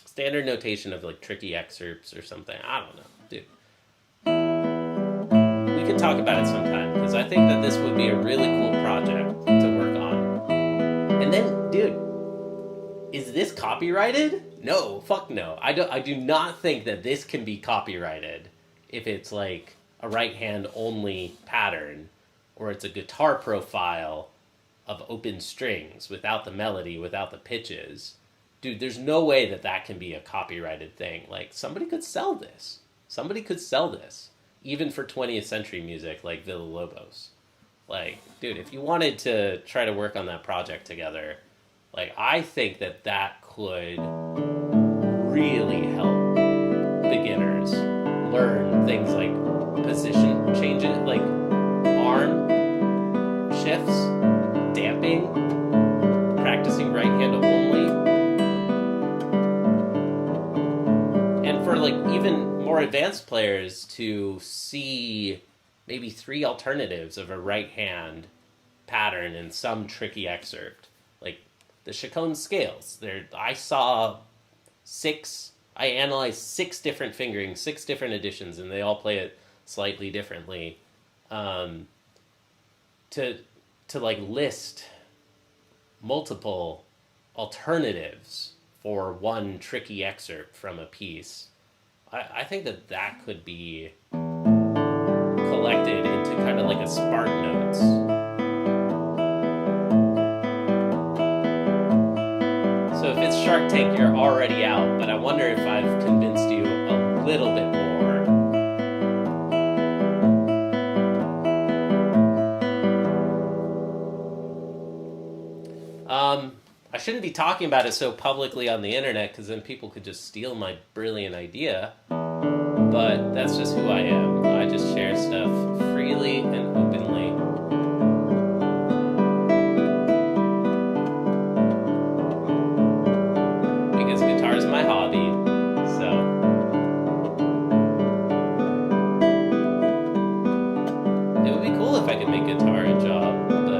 standard notation of like tricky excerpts or something. I don't know, dude. We could talk about it sometime, because I think that this would be a really cool project to work on. And then, dude, is this copyrighted? No, fuck no. I do not think that this can be copyrighted if it's like a right hand only pattern, or it's a guitar profile of open strings without the melody, without the pitches. Dude, there's no way that can be a copyrighted thing. Like, somebody could sell this. Even for 20th century music like Villa-Lobos. Like, dude, if you wanted to try to work on that project together, like, I think that could really help beginners learn things like position changes, like arm shifts, damping, practicing right hand only. And for like even more advanced players to see maybe 3 alternatives of a right hand pattern in some tricky excerpt. Like the Chaconne scales. I analyzed 6 different fingerings, 6 different editions, and they all play it slightly differently. To like list multiple alternatives for one tricky excerpt from a piece. I think that could be collected into kind of like a Spark Notes. So if it's Shark Tank, you're already out, but I wonder if I've convinced you a little bit more. I shouldn't be talking about it so publicly on the internet because then people could just steal my brilliant idea. But that's just who I am. I just share stuff freely and openly. Because guitar is my hobby. So it would be cool if I could make guitar a job, but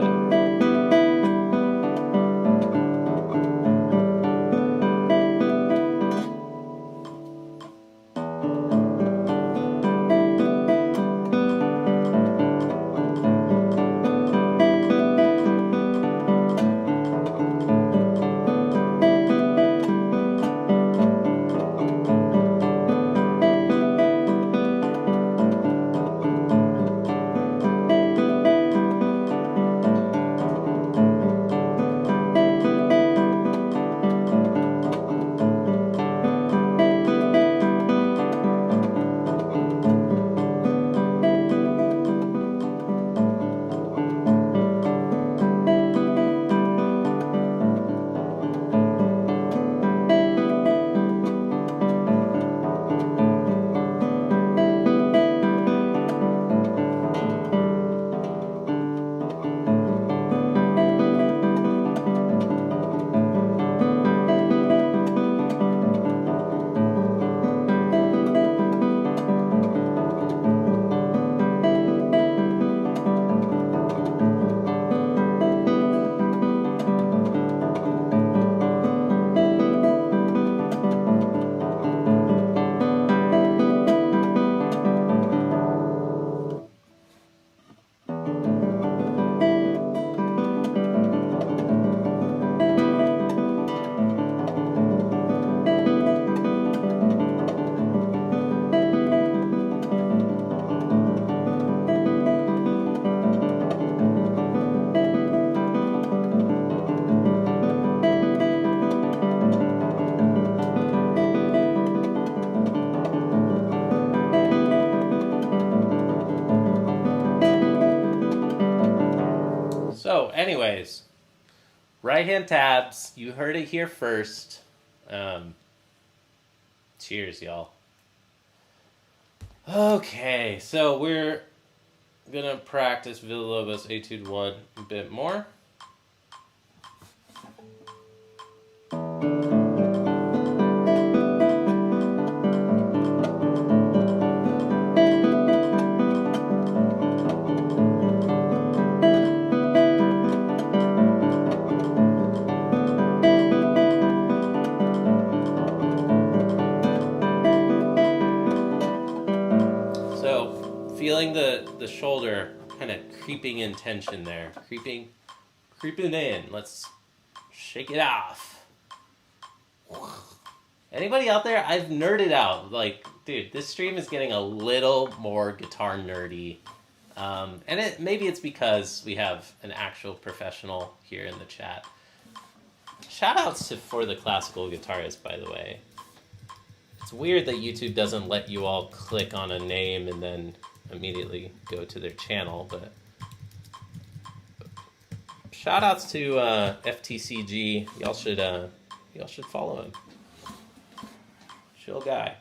so anyways, right hand tabs. You heard it here first. Cheers, y'all. Okay, so we're gonna practice Villa-Lobos Etude 1 a bit more. Feeling the shoulder kind of creeping in tension there. Creeping in. Let's shake it off. Anybody out there? I've nerded out. Like, dude, this stream is getting a little more guitar nerdy. And maybe it's because we have an actual professional here in the chat. Shoutouts to For the Classical Guitarist, by the way. It's weird that YouTube doesn't let you all click on a name and then immediately go to their channel, but shout outs to FTCG. Y'all should follow him. Chill guy.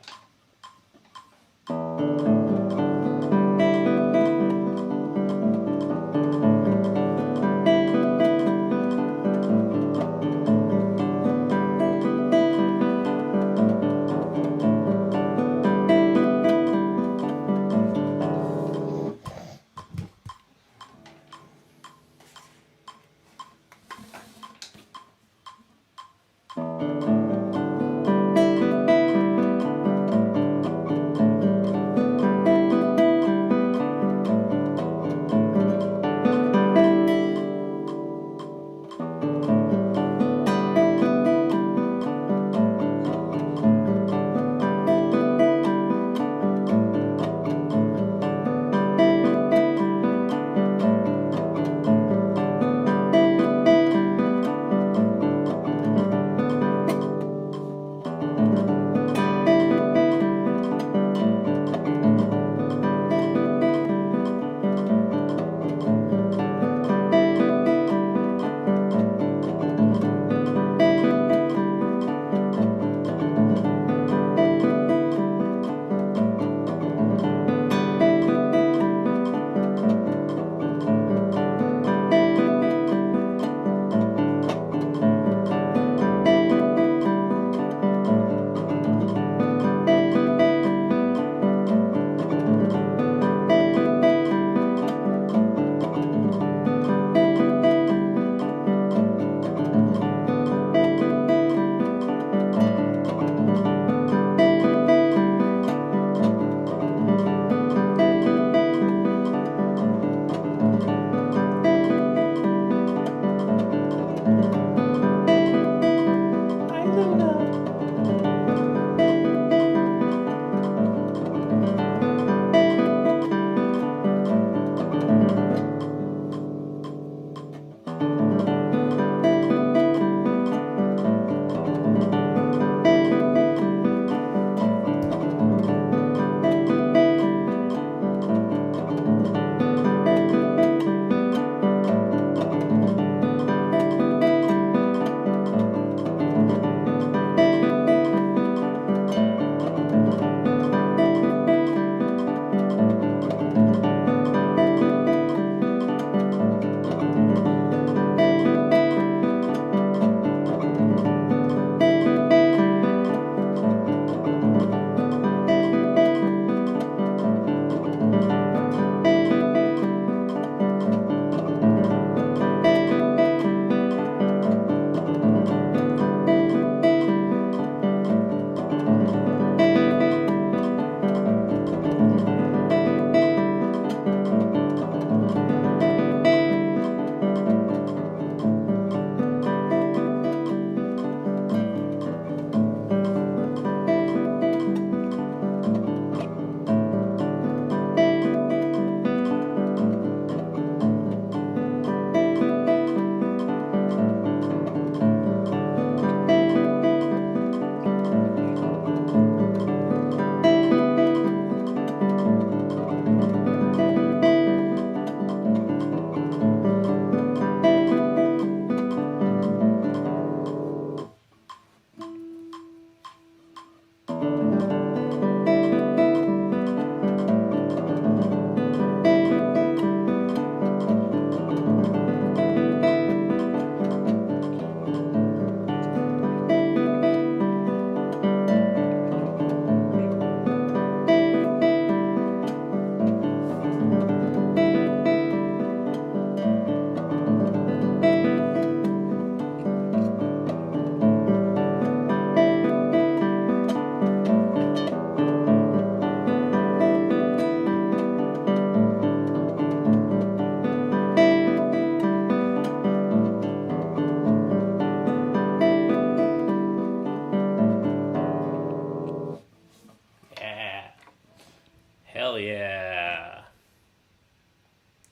Hell yeah.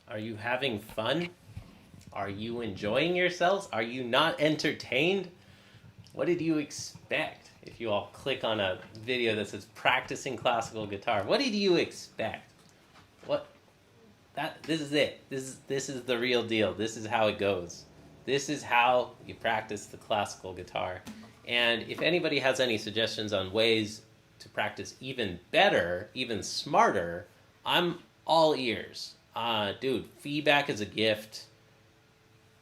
Are you having fun? Are you enjoying yourselves? Are you not entertained? What did you expect if you all click on a video that says practicing classical guitar? What did you expect? What this is it. This is the real deal. This is how it goes. This is how you practice the classical guitar. And if anybody has any suggestions on ways to practice even better, even smarter, I'm all ears. Dude, feedback is a gift.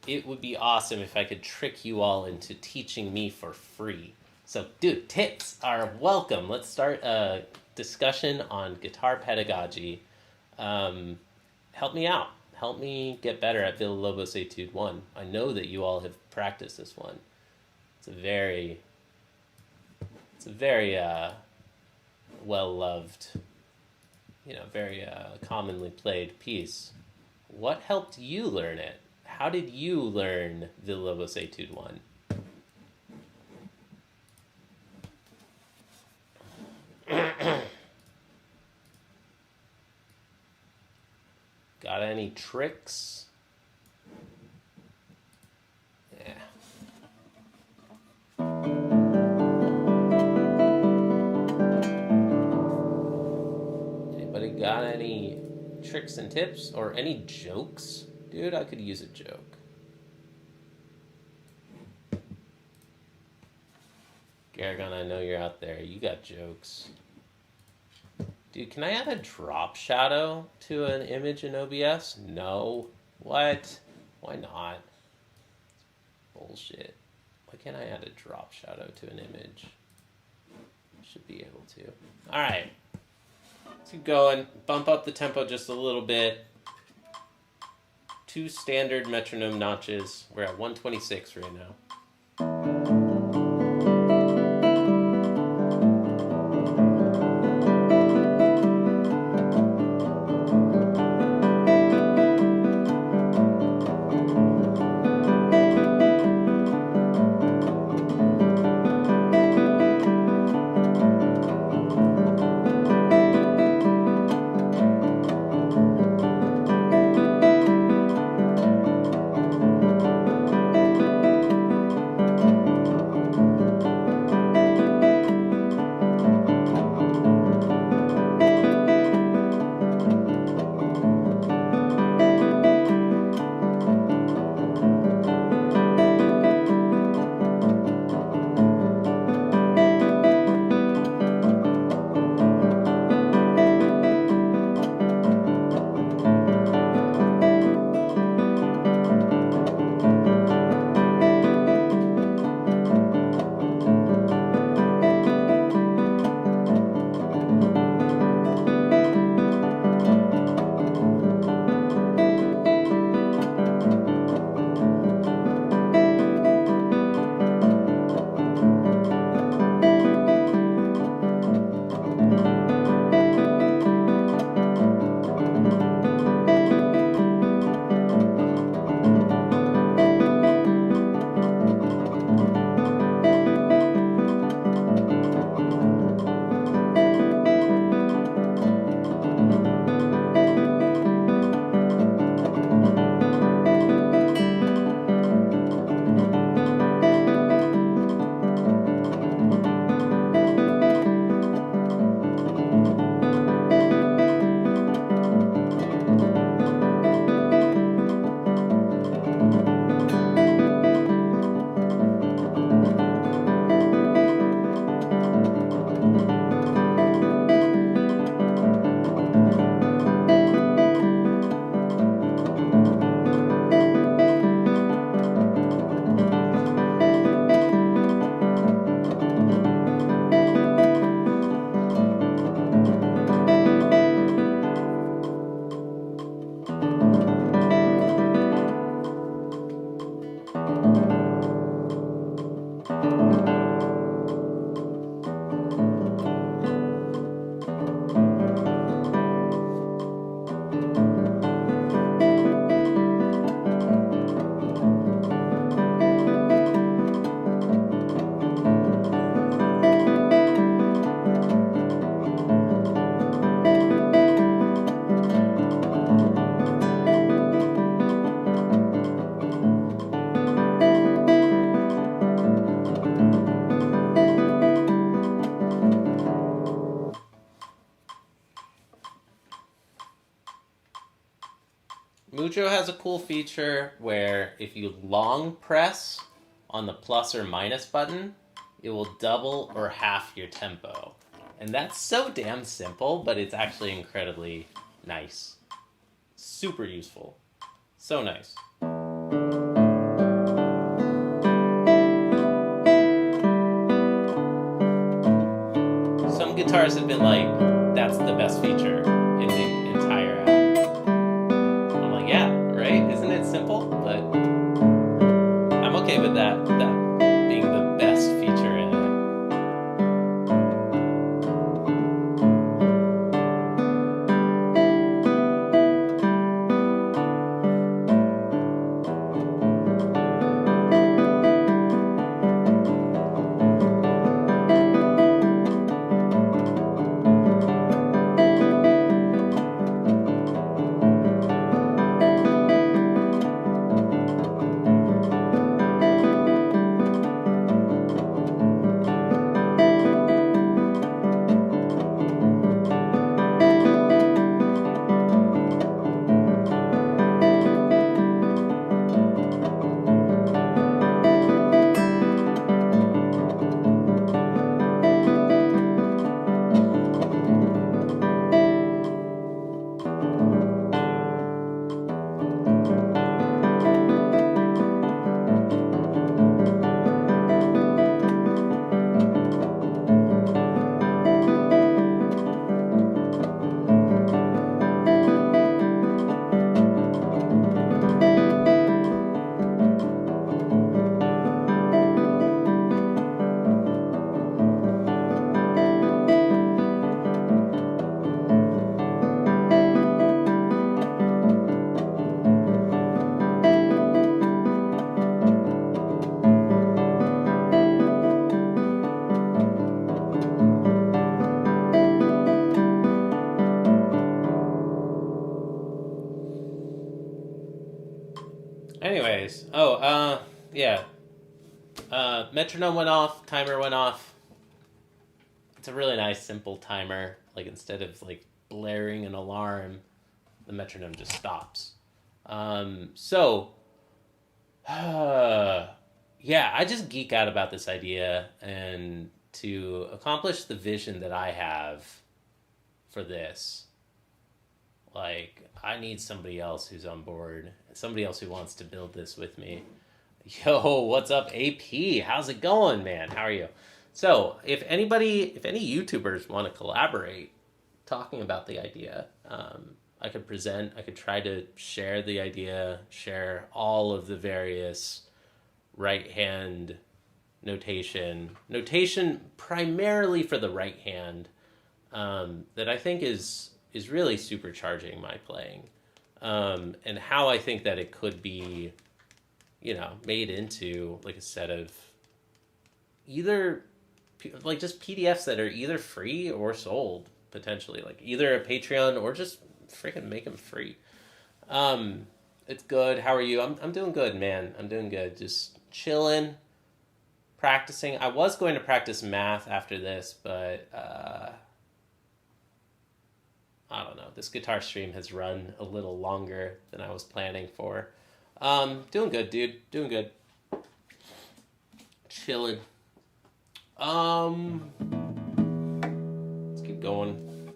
It would be awesome if I could trick you all into teaching me for free. So, dude, tips are welcome. Let's start a discussion on guitar pedagogy. Help me out. Help me get better at Villa-Lobos Etude 1. I know that you all have practiced this one. It's a very well-loved, very commonly played piece. What helped you learn it? How did you learn Villa-Lobos Etude 1? Got any tricks? Yeah. Anybody got any tricks and tips or any jokes? Dude, I could use a joke. Garrigon, I know you're out there. You got jokes. Dude, can I add a drop shadow to an image in OBS? No. What? Why not? Bullshit. Why can't I add a drop shadow to an image? Should be able to. Alright. Let's keep going. Bump up the tempo just a little bit. 2 standard metronome notches. We're at 126 right now. Mujo has a cool feature where if you long press on the plus or minus button, it will double or half your tempo. And that's so damn simple, but it's actually incredibly nice. Super useful. So nice. Some guitars have been like, that's the best feature in the entire app. I'm like, yeah, right? Isn't it simple? But I'm okay with that being the best feature in it. Anyways, yeah. Metronome went off, timer went off. It's a really nice, simple timer. Like, instead of, like, blaring an alarm, the metronome just stops. Yeah, I just geek out about this idea, and to accomplish the vision that I have for this, like, I need somebody else who's on board, somebody else who wants to build this with me. Yo, what's up, AP? How's it going, man? How are you? So, if any YouTubers want to collaborate, talking about the idea, I could try to share the idea, share all of the various right hand notation primarily for the right hand, that I think is really supercharging my playing, and how I think that it could be, made into like a set of either like just PDFs that are either free or sold, potentially, like either a Patreon or just freaking make them free. It's good. How are you? I'm doing good, man. I'm doing good. Just chilling, practicing. I was going to practice math after this, but I don't know. This guitar stream has run a little longer than I was planning for. Doing good, dude. Doing good. Chilling. Let's keep going.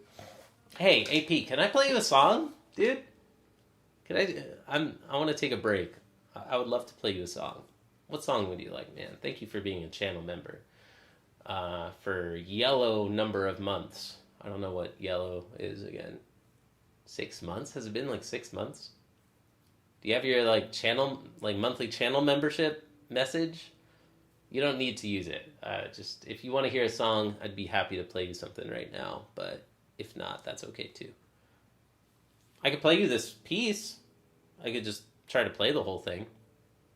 Hey, AP, can I play you a song, dude? I want to take a break. I would love to play you a song. What song would you like, man? Thank you for being a channel member. For yellow number of months. I don't know what yellow is again. 6 months? Has it been like 6 months? Do you have your monthly channel membership message? You don't need to use it. Just if you want to hear a song, I'd be happy to play you something right now. But if not, that's okay too. I could play you this piece. I could just try to play the whole thing.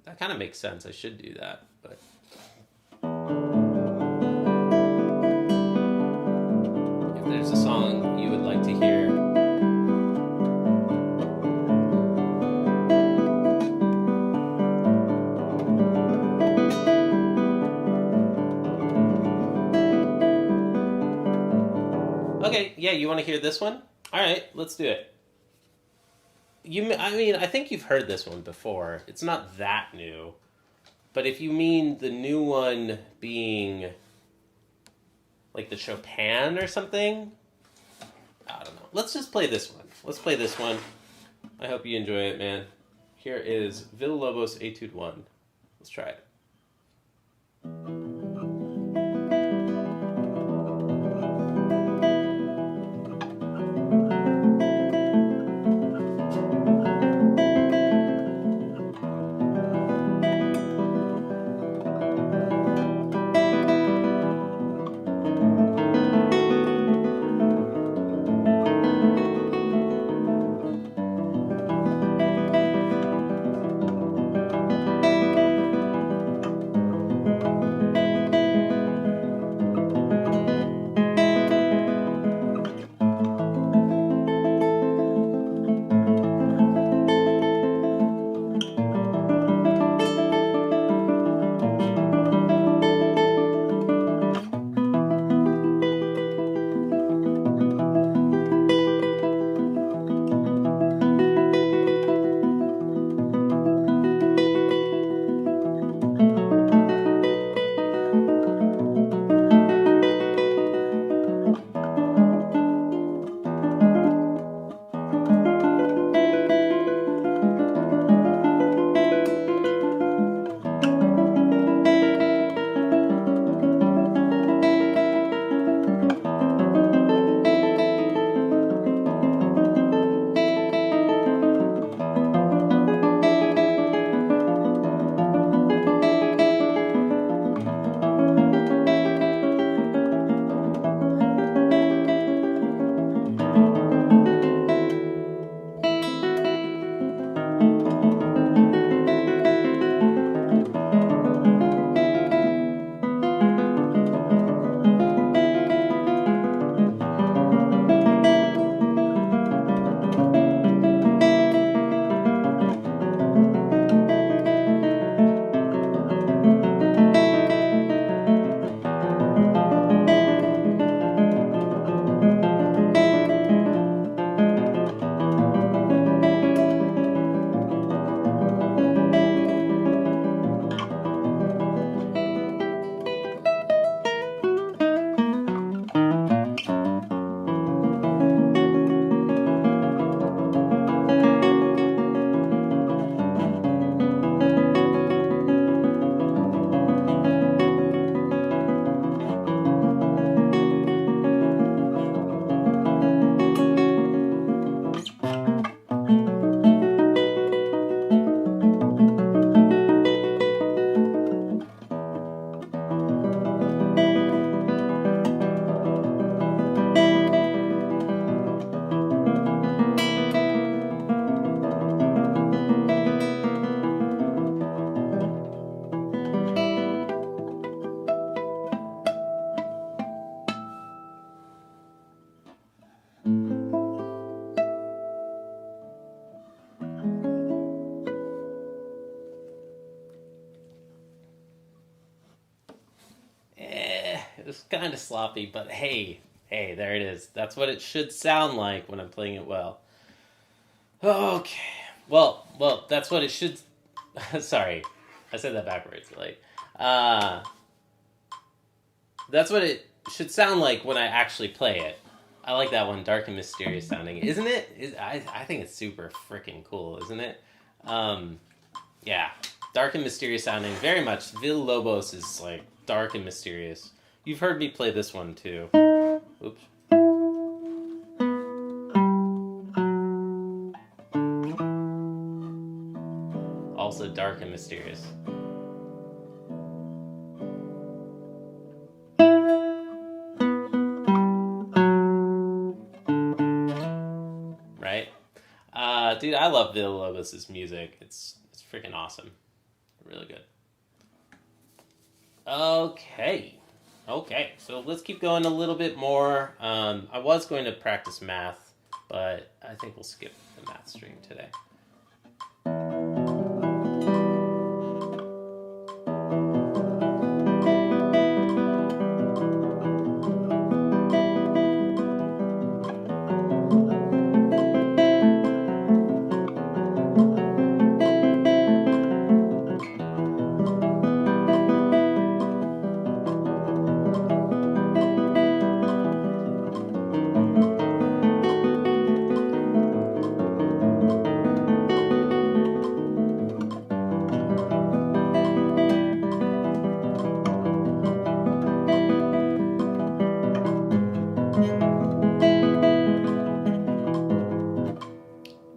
That kind of makes sense. I should do that, but if there's a song you would like to hear, okay, yeah, you want to hear this one? All right, let's do it. I mean, I think you've heard this one before. It's not that new. But if you mean the new one being like the Chopin or something, I don't know. Let's just play this one. Let's play this one. I hope you enjoy it, man. Here is Villa-Lobos Etude 1. Let's try it. It was kind of sloppy, but hey, there it is. That's what it should sound like when I'm playing it well. Okay. Well, that's what it should. Sorry, I said that backwards. Uh, that's what it should sound like when I actually play it. I like that one, dark and mysterious sounding, isn't it? I think it's super freaking cool, isn't it? Yeah, dark and mysterious sounding, very much. Villa-Lobos is like dark and mysterious. You've heard me play this one too. Oops. Also dark and mysterious. Right? Dude, I love Villa-Lobos' music. It's freaking awesome. Really good. Okay, so let's keep going a little bit more. I was going to practice math, but I think we'll skip the math stream today.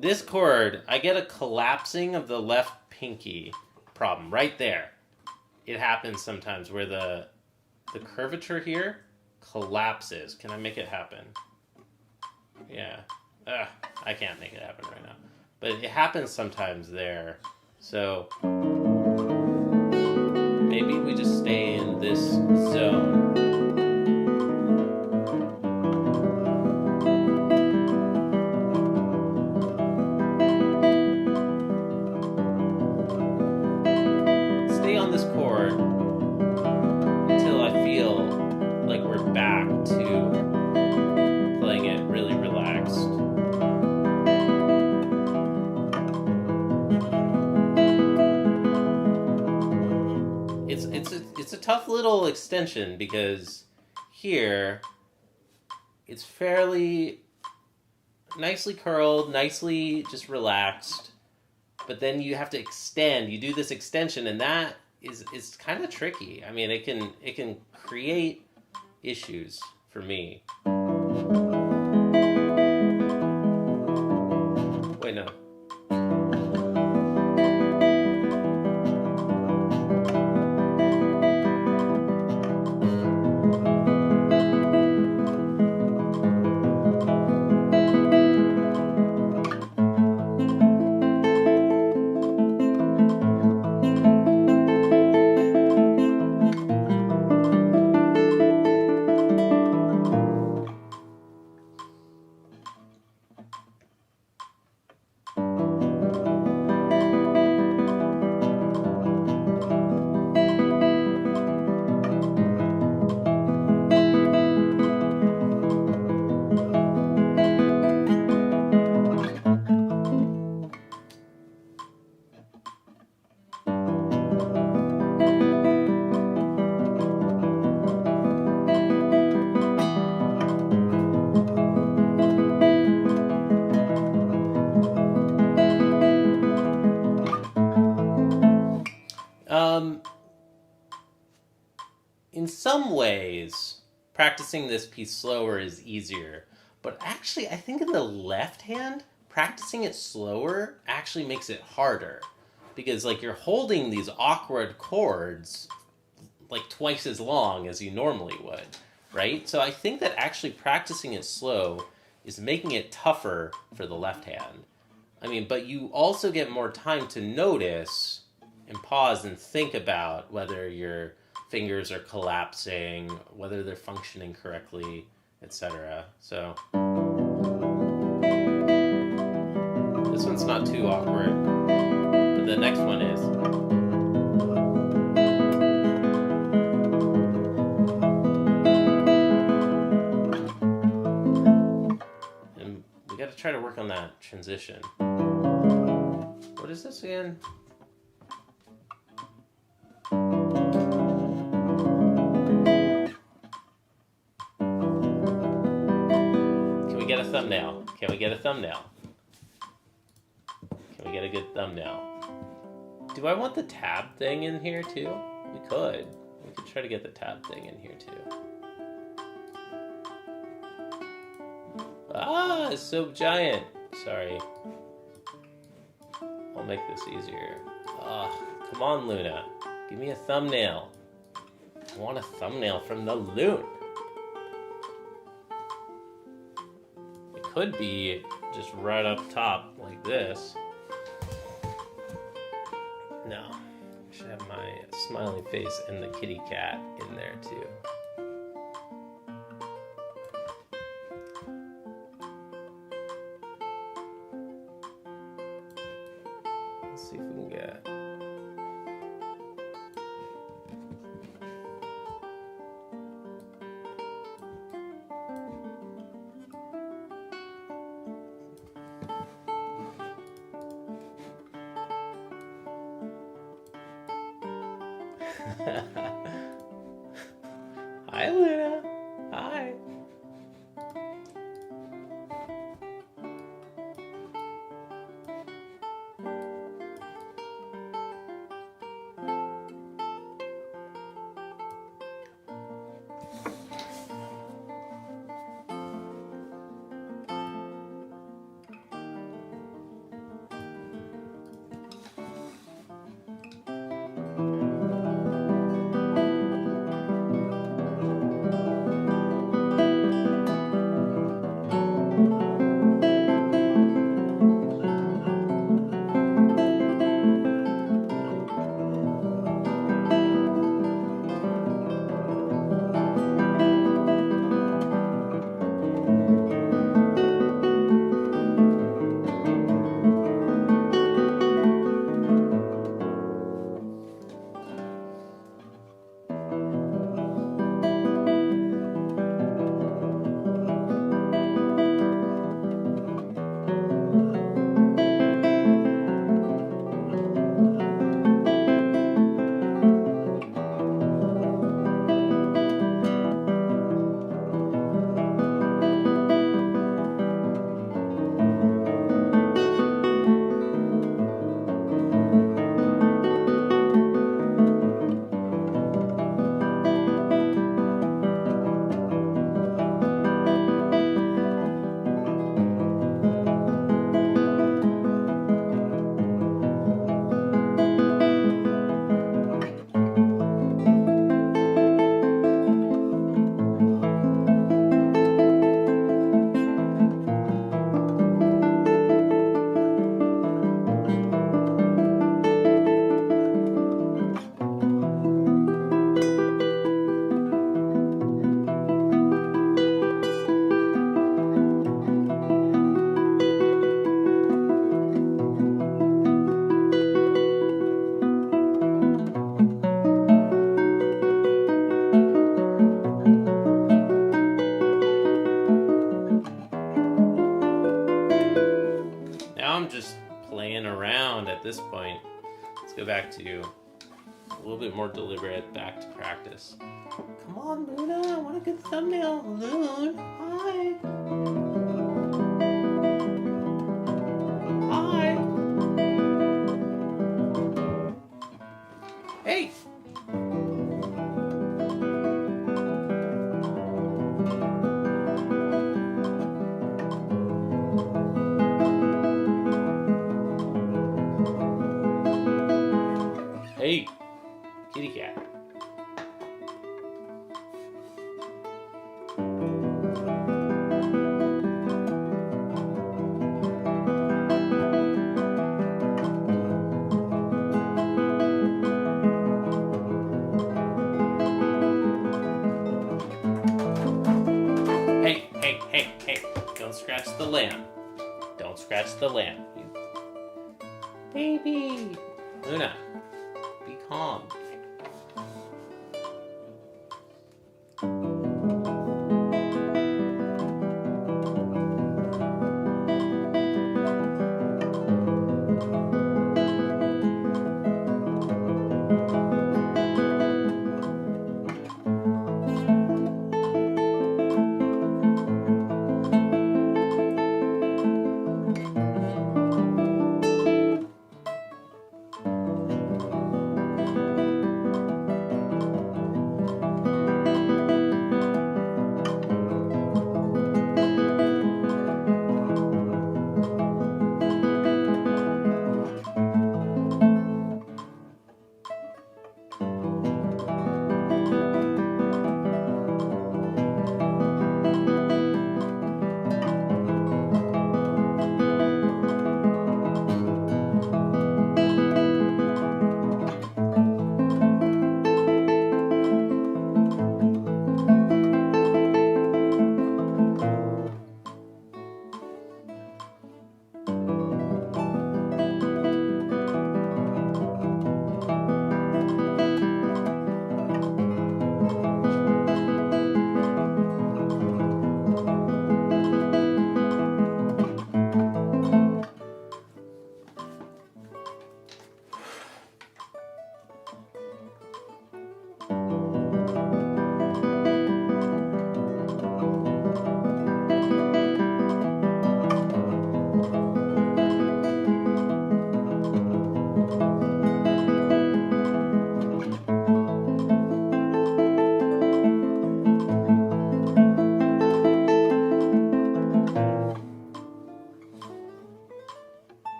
This chord, I get a collapsing of the left pinky problem right there. It happens sometimes where the curvature here collapses. Can I make it happen? Yeah. I can't make it happen right now. But it happens sometimes there. So maybe we just stay in this zone. Stay on this chord until I feel like we're back to playing it really relaxed. It's a tough little extension because here it's fairly nicely curled, nicely just relaxed, but then you have to extend. You do this extension, and that is kind of tricky. I mean, it can create issues for me. Wait, no. In some ways, practicing this piece slower is easier. But actually, I think in the left hand, practicing it slower actually makes it harder. Because like you're holding these awkward chords like twice as long as you normally would, right? So I think that actually practicing it slow is making it tougher for the left hand. I mean, but you also get more time to notice and pause and think about whether your fingers are collapsing, whether they're functioning correctly, etc. So this one's not too awkward, but the next one is. And we got to try to work on that transition. What is this again? Get a thumbnail. Can we get a thumbnail? Can we get a good thumbnail? Do I want the tab thing in here too? We could. We could try to get the tab thing in here too. Ah, it's so giant. Sorry. I'll make this easier. Ah, come on, Luna. Give me a thumbnail. I want a thumbnail from the loon. Could be just right up top like this. No, I should have my smiley face and the kitty cat in there too. Let's see if we can get. Hi, Luna. Hi. I'm just playing around at this point. Let's go back to a little bit more deliberate, back to practice. Come on, Luna, I want a good thumbnail. Loon, hi. Hi. Hey. Hey, kitty cat. Hey, don't scratch the lamp. Don't scratch the lamp. Baby! Luna, be calm.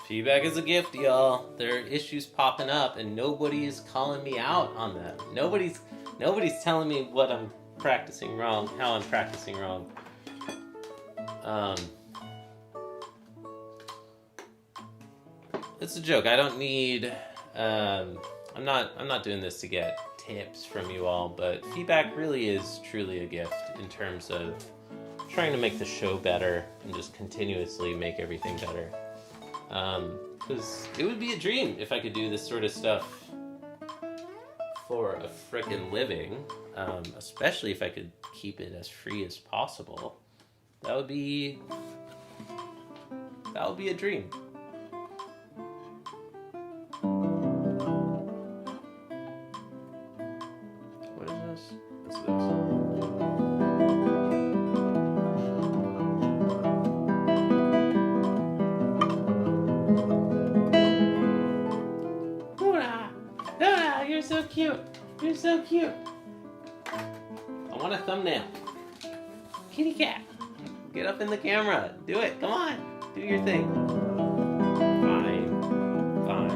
Feedback is a gift, y'all. There are issues popping up, and nobody is calling me out on them. Nobody's telling me what I'm practicing wrong, how I'm practicing wrong. It's a joke. I don't need. I'm not doing this to get tips from you all, but feedback really is truly a gift in terms of trying to make the show better and just continuously make everything better. Because it would be a dream if I could do this sort of stuff for a frickin' living, especially if I could keep it as free as possible. That would be a dream. What is this? What's this? You're so cute. You're so cute. I want a thumbnail. Kitty cat. Get up in the camera. Do it. Come on. Do your thing. Fine. Fine.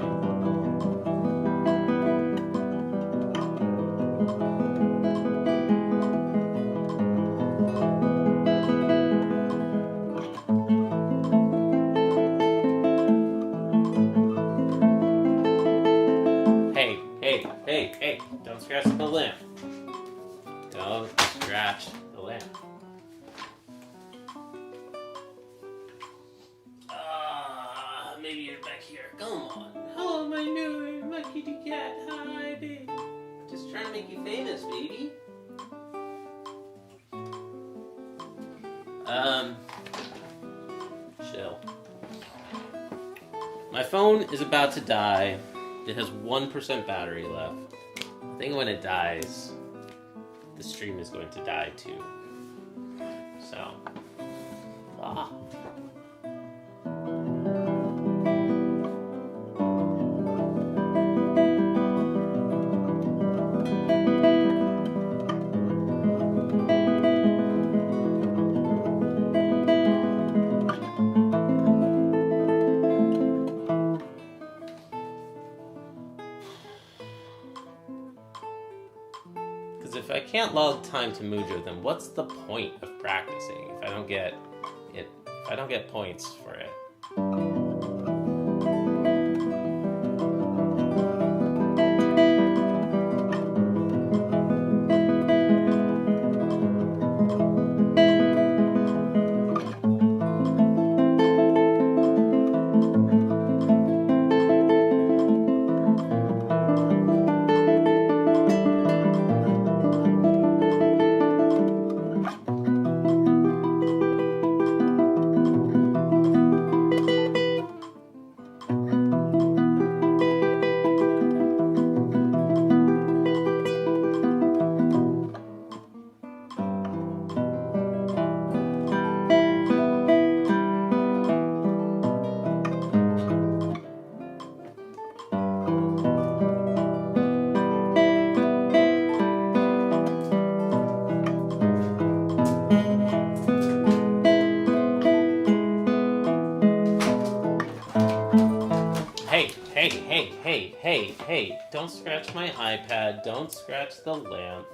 Hey, don't scratch the lamp. Don't scratch the lamp. Maybe you're back here. Come on. Hello, my new, my kitty cat. Hi, baby. Just trying to make you famous, baby. Chill. My phone is about to die. It has 1% battery left. I think when it dies, the stream is going to die too. So, because if I can't log time to Mujo, then what's the point of practicing if I don't get it? If I don't get points for it. Hey, don't scratch my iPad, don't scratch the lamp.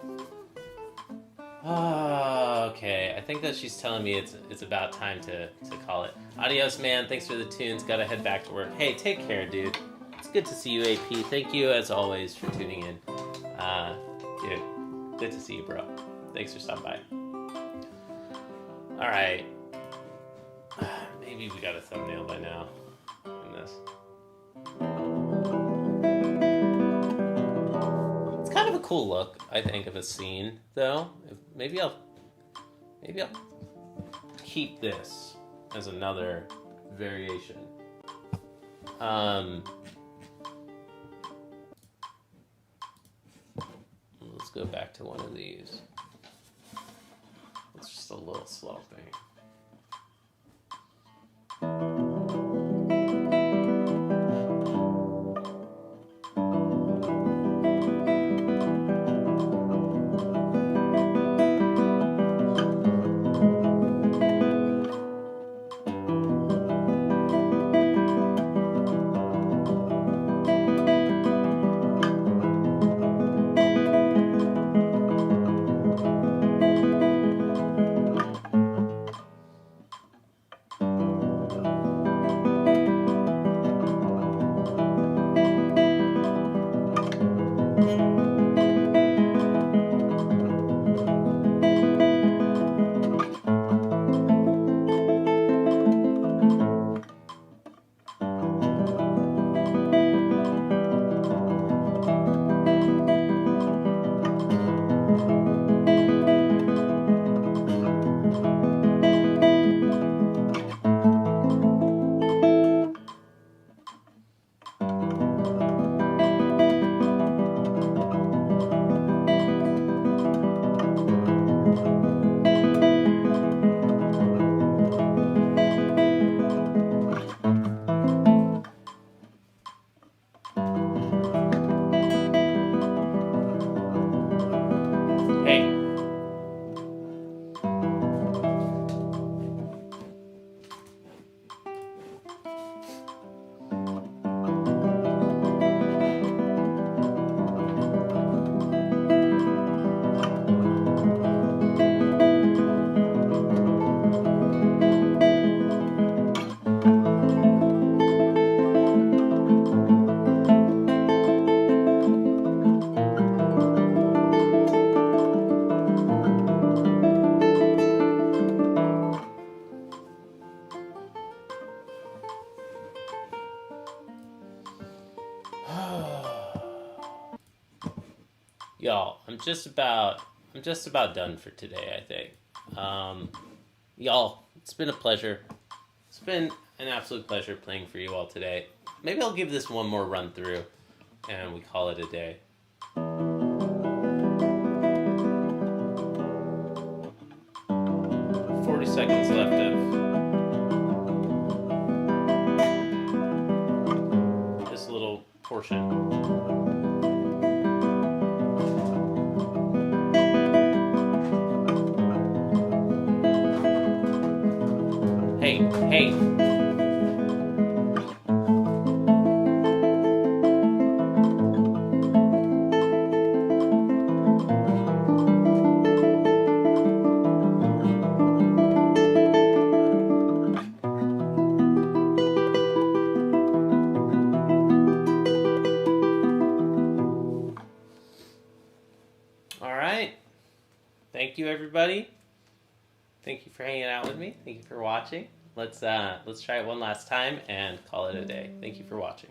Okay, I think that she's telling me it's about time to call it. Adios, man, thanks for the tunes, gotta head back to work. Hey, take care, dude. It's good to see you, AP. Thank you, as always, for tuning in. Dude, good to see you, bro. Thanks for stopping by. Alright. Maybe we got a thumbnail by now in this. Kind of a cool look, I think, of a scene, though. Maybe I'll keep this as another variation. Let's go back to one of these. It's just a little sloping. Y'all, I'm just about done for today, I think. Y'all, it's been a pleasure. It's been an absolute pleasure playing for you all today. maybe I'll give this one more run through, and we call it a day. 40 seconds left of this little portion. Hey. All right. Thank you, everybody. Thank you for hanging out with me. Thank you for watching. Let's try it one last time and call it a day. Thank you for watching.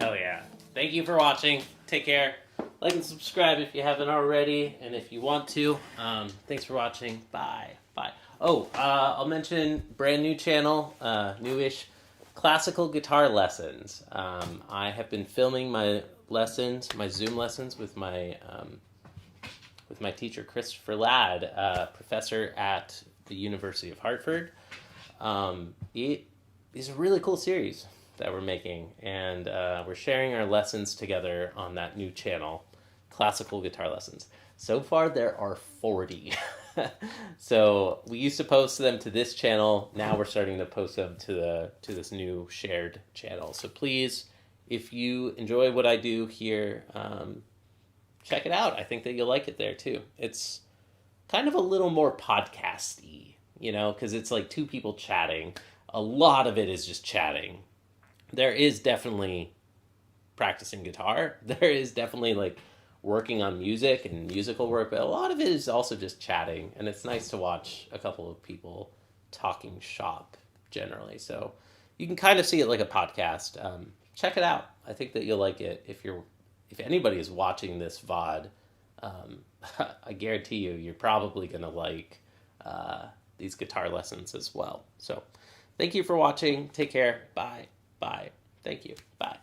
Hell yeah. Thank you for watching. Take care. Like and subscribe if you haven't already, and if you want to. Thanks for watching. Bye. Bye. Oh, I'll mention brand new channel, newish, classical guitar lessons. I have been filming my lessons, my Zoom lessons with my teacher Christopher Ladd, professor at the University of Hartford. It is a really cool series that we're making, and we're sharing our lessons together on that new channel, Classical Guitar Lessons. So far there are 40. So we used to post them to this channel. Now we're starting to post them to this new shared channel. So please, if you enjoy what I do here, check it out. I think that you'll like it there too. It's kind of a little more podcast-y, because it's like two people chatting. A lot of it is just chatting. there is definitely practicing guitar. There is definitely like working on music and musical work, but a lot of it is also just chatting, and it's nice to watch a couple of people talking shop generally. So you can kind of see it like a podcast. Check it out. I think that you'll like it if anybody is watching this VOD. Um, I guarantee you're probably gonna like these guitar lessons as well. So thank you for watching. Take care. Bye. Bye. Thank you. Bye.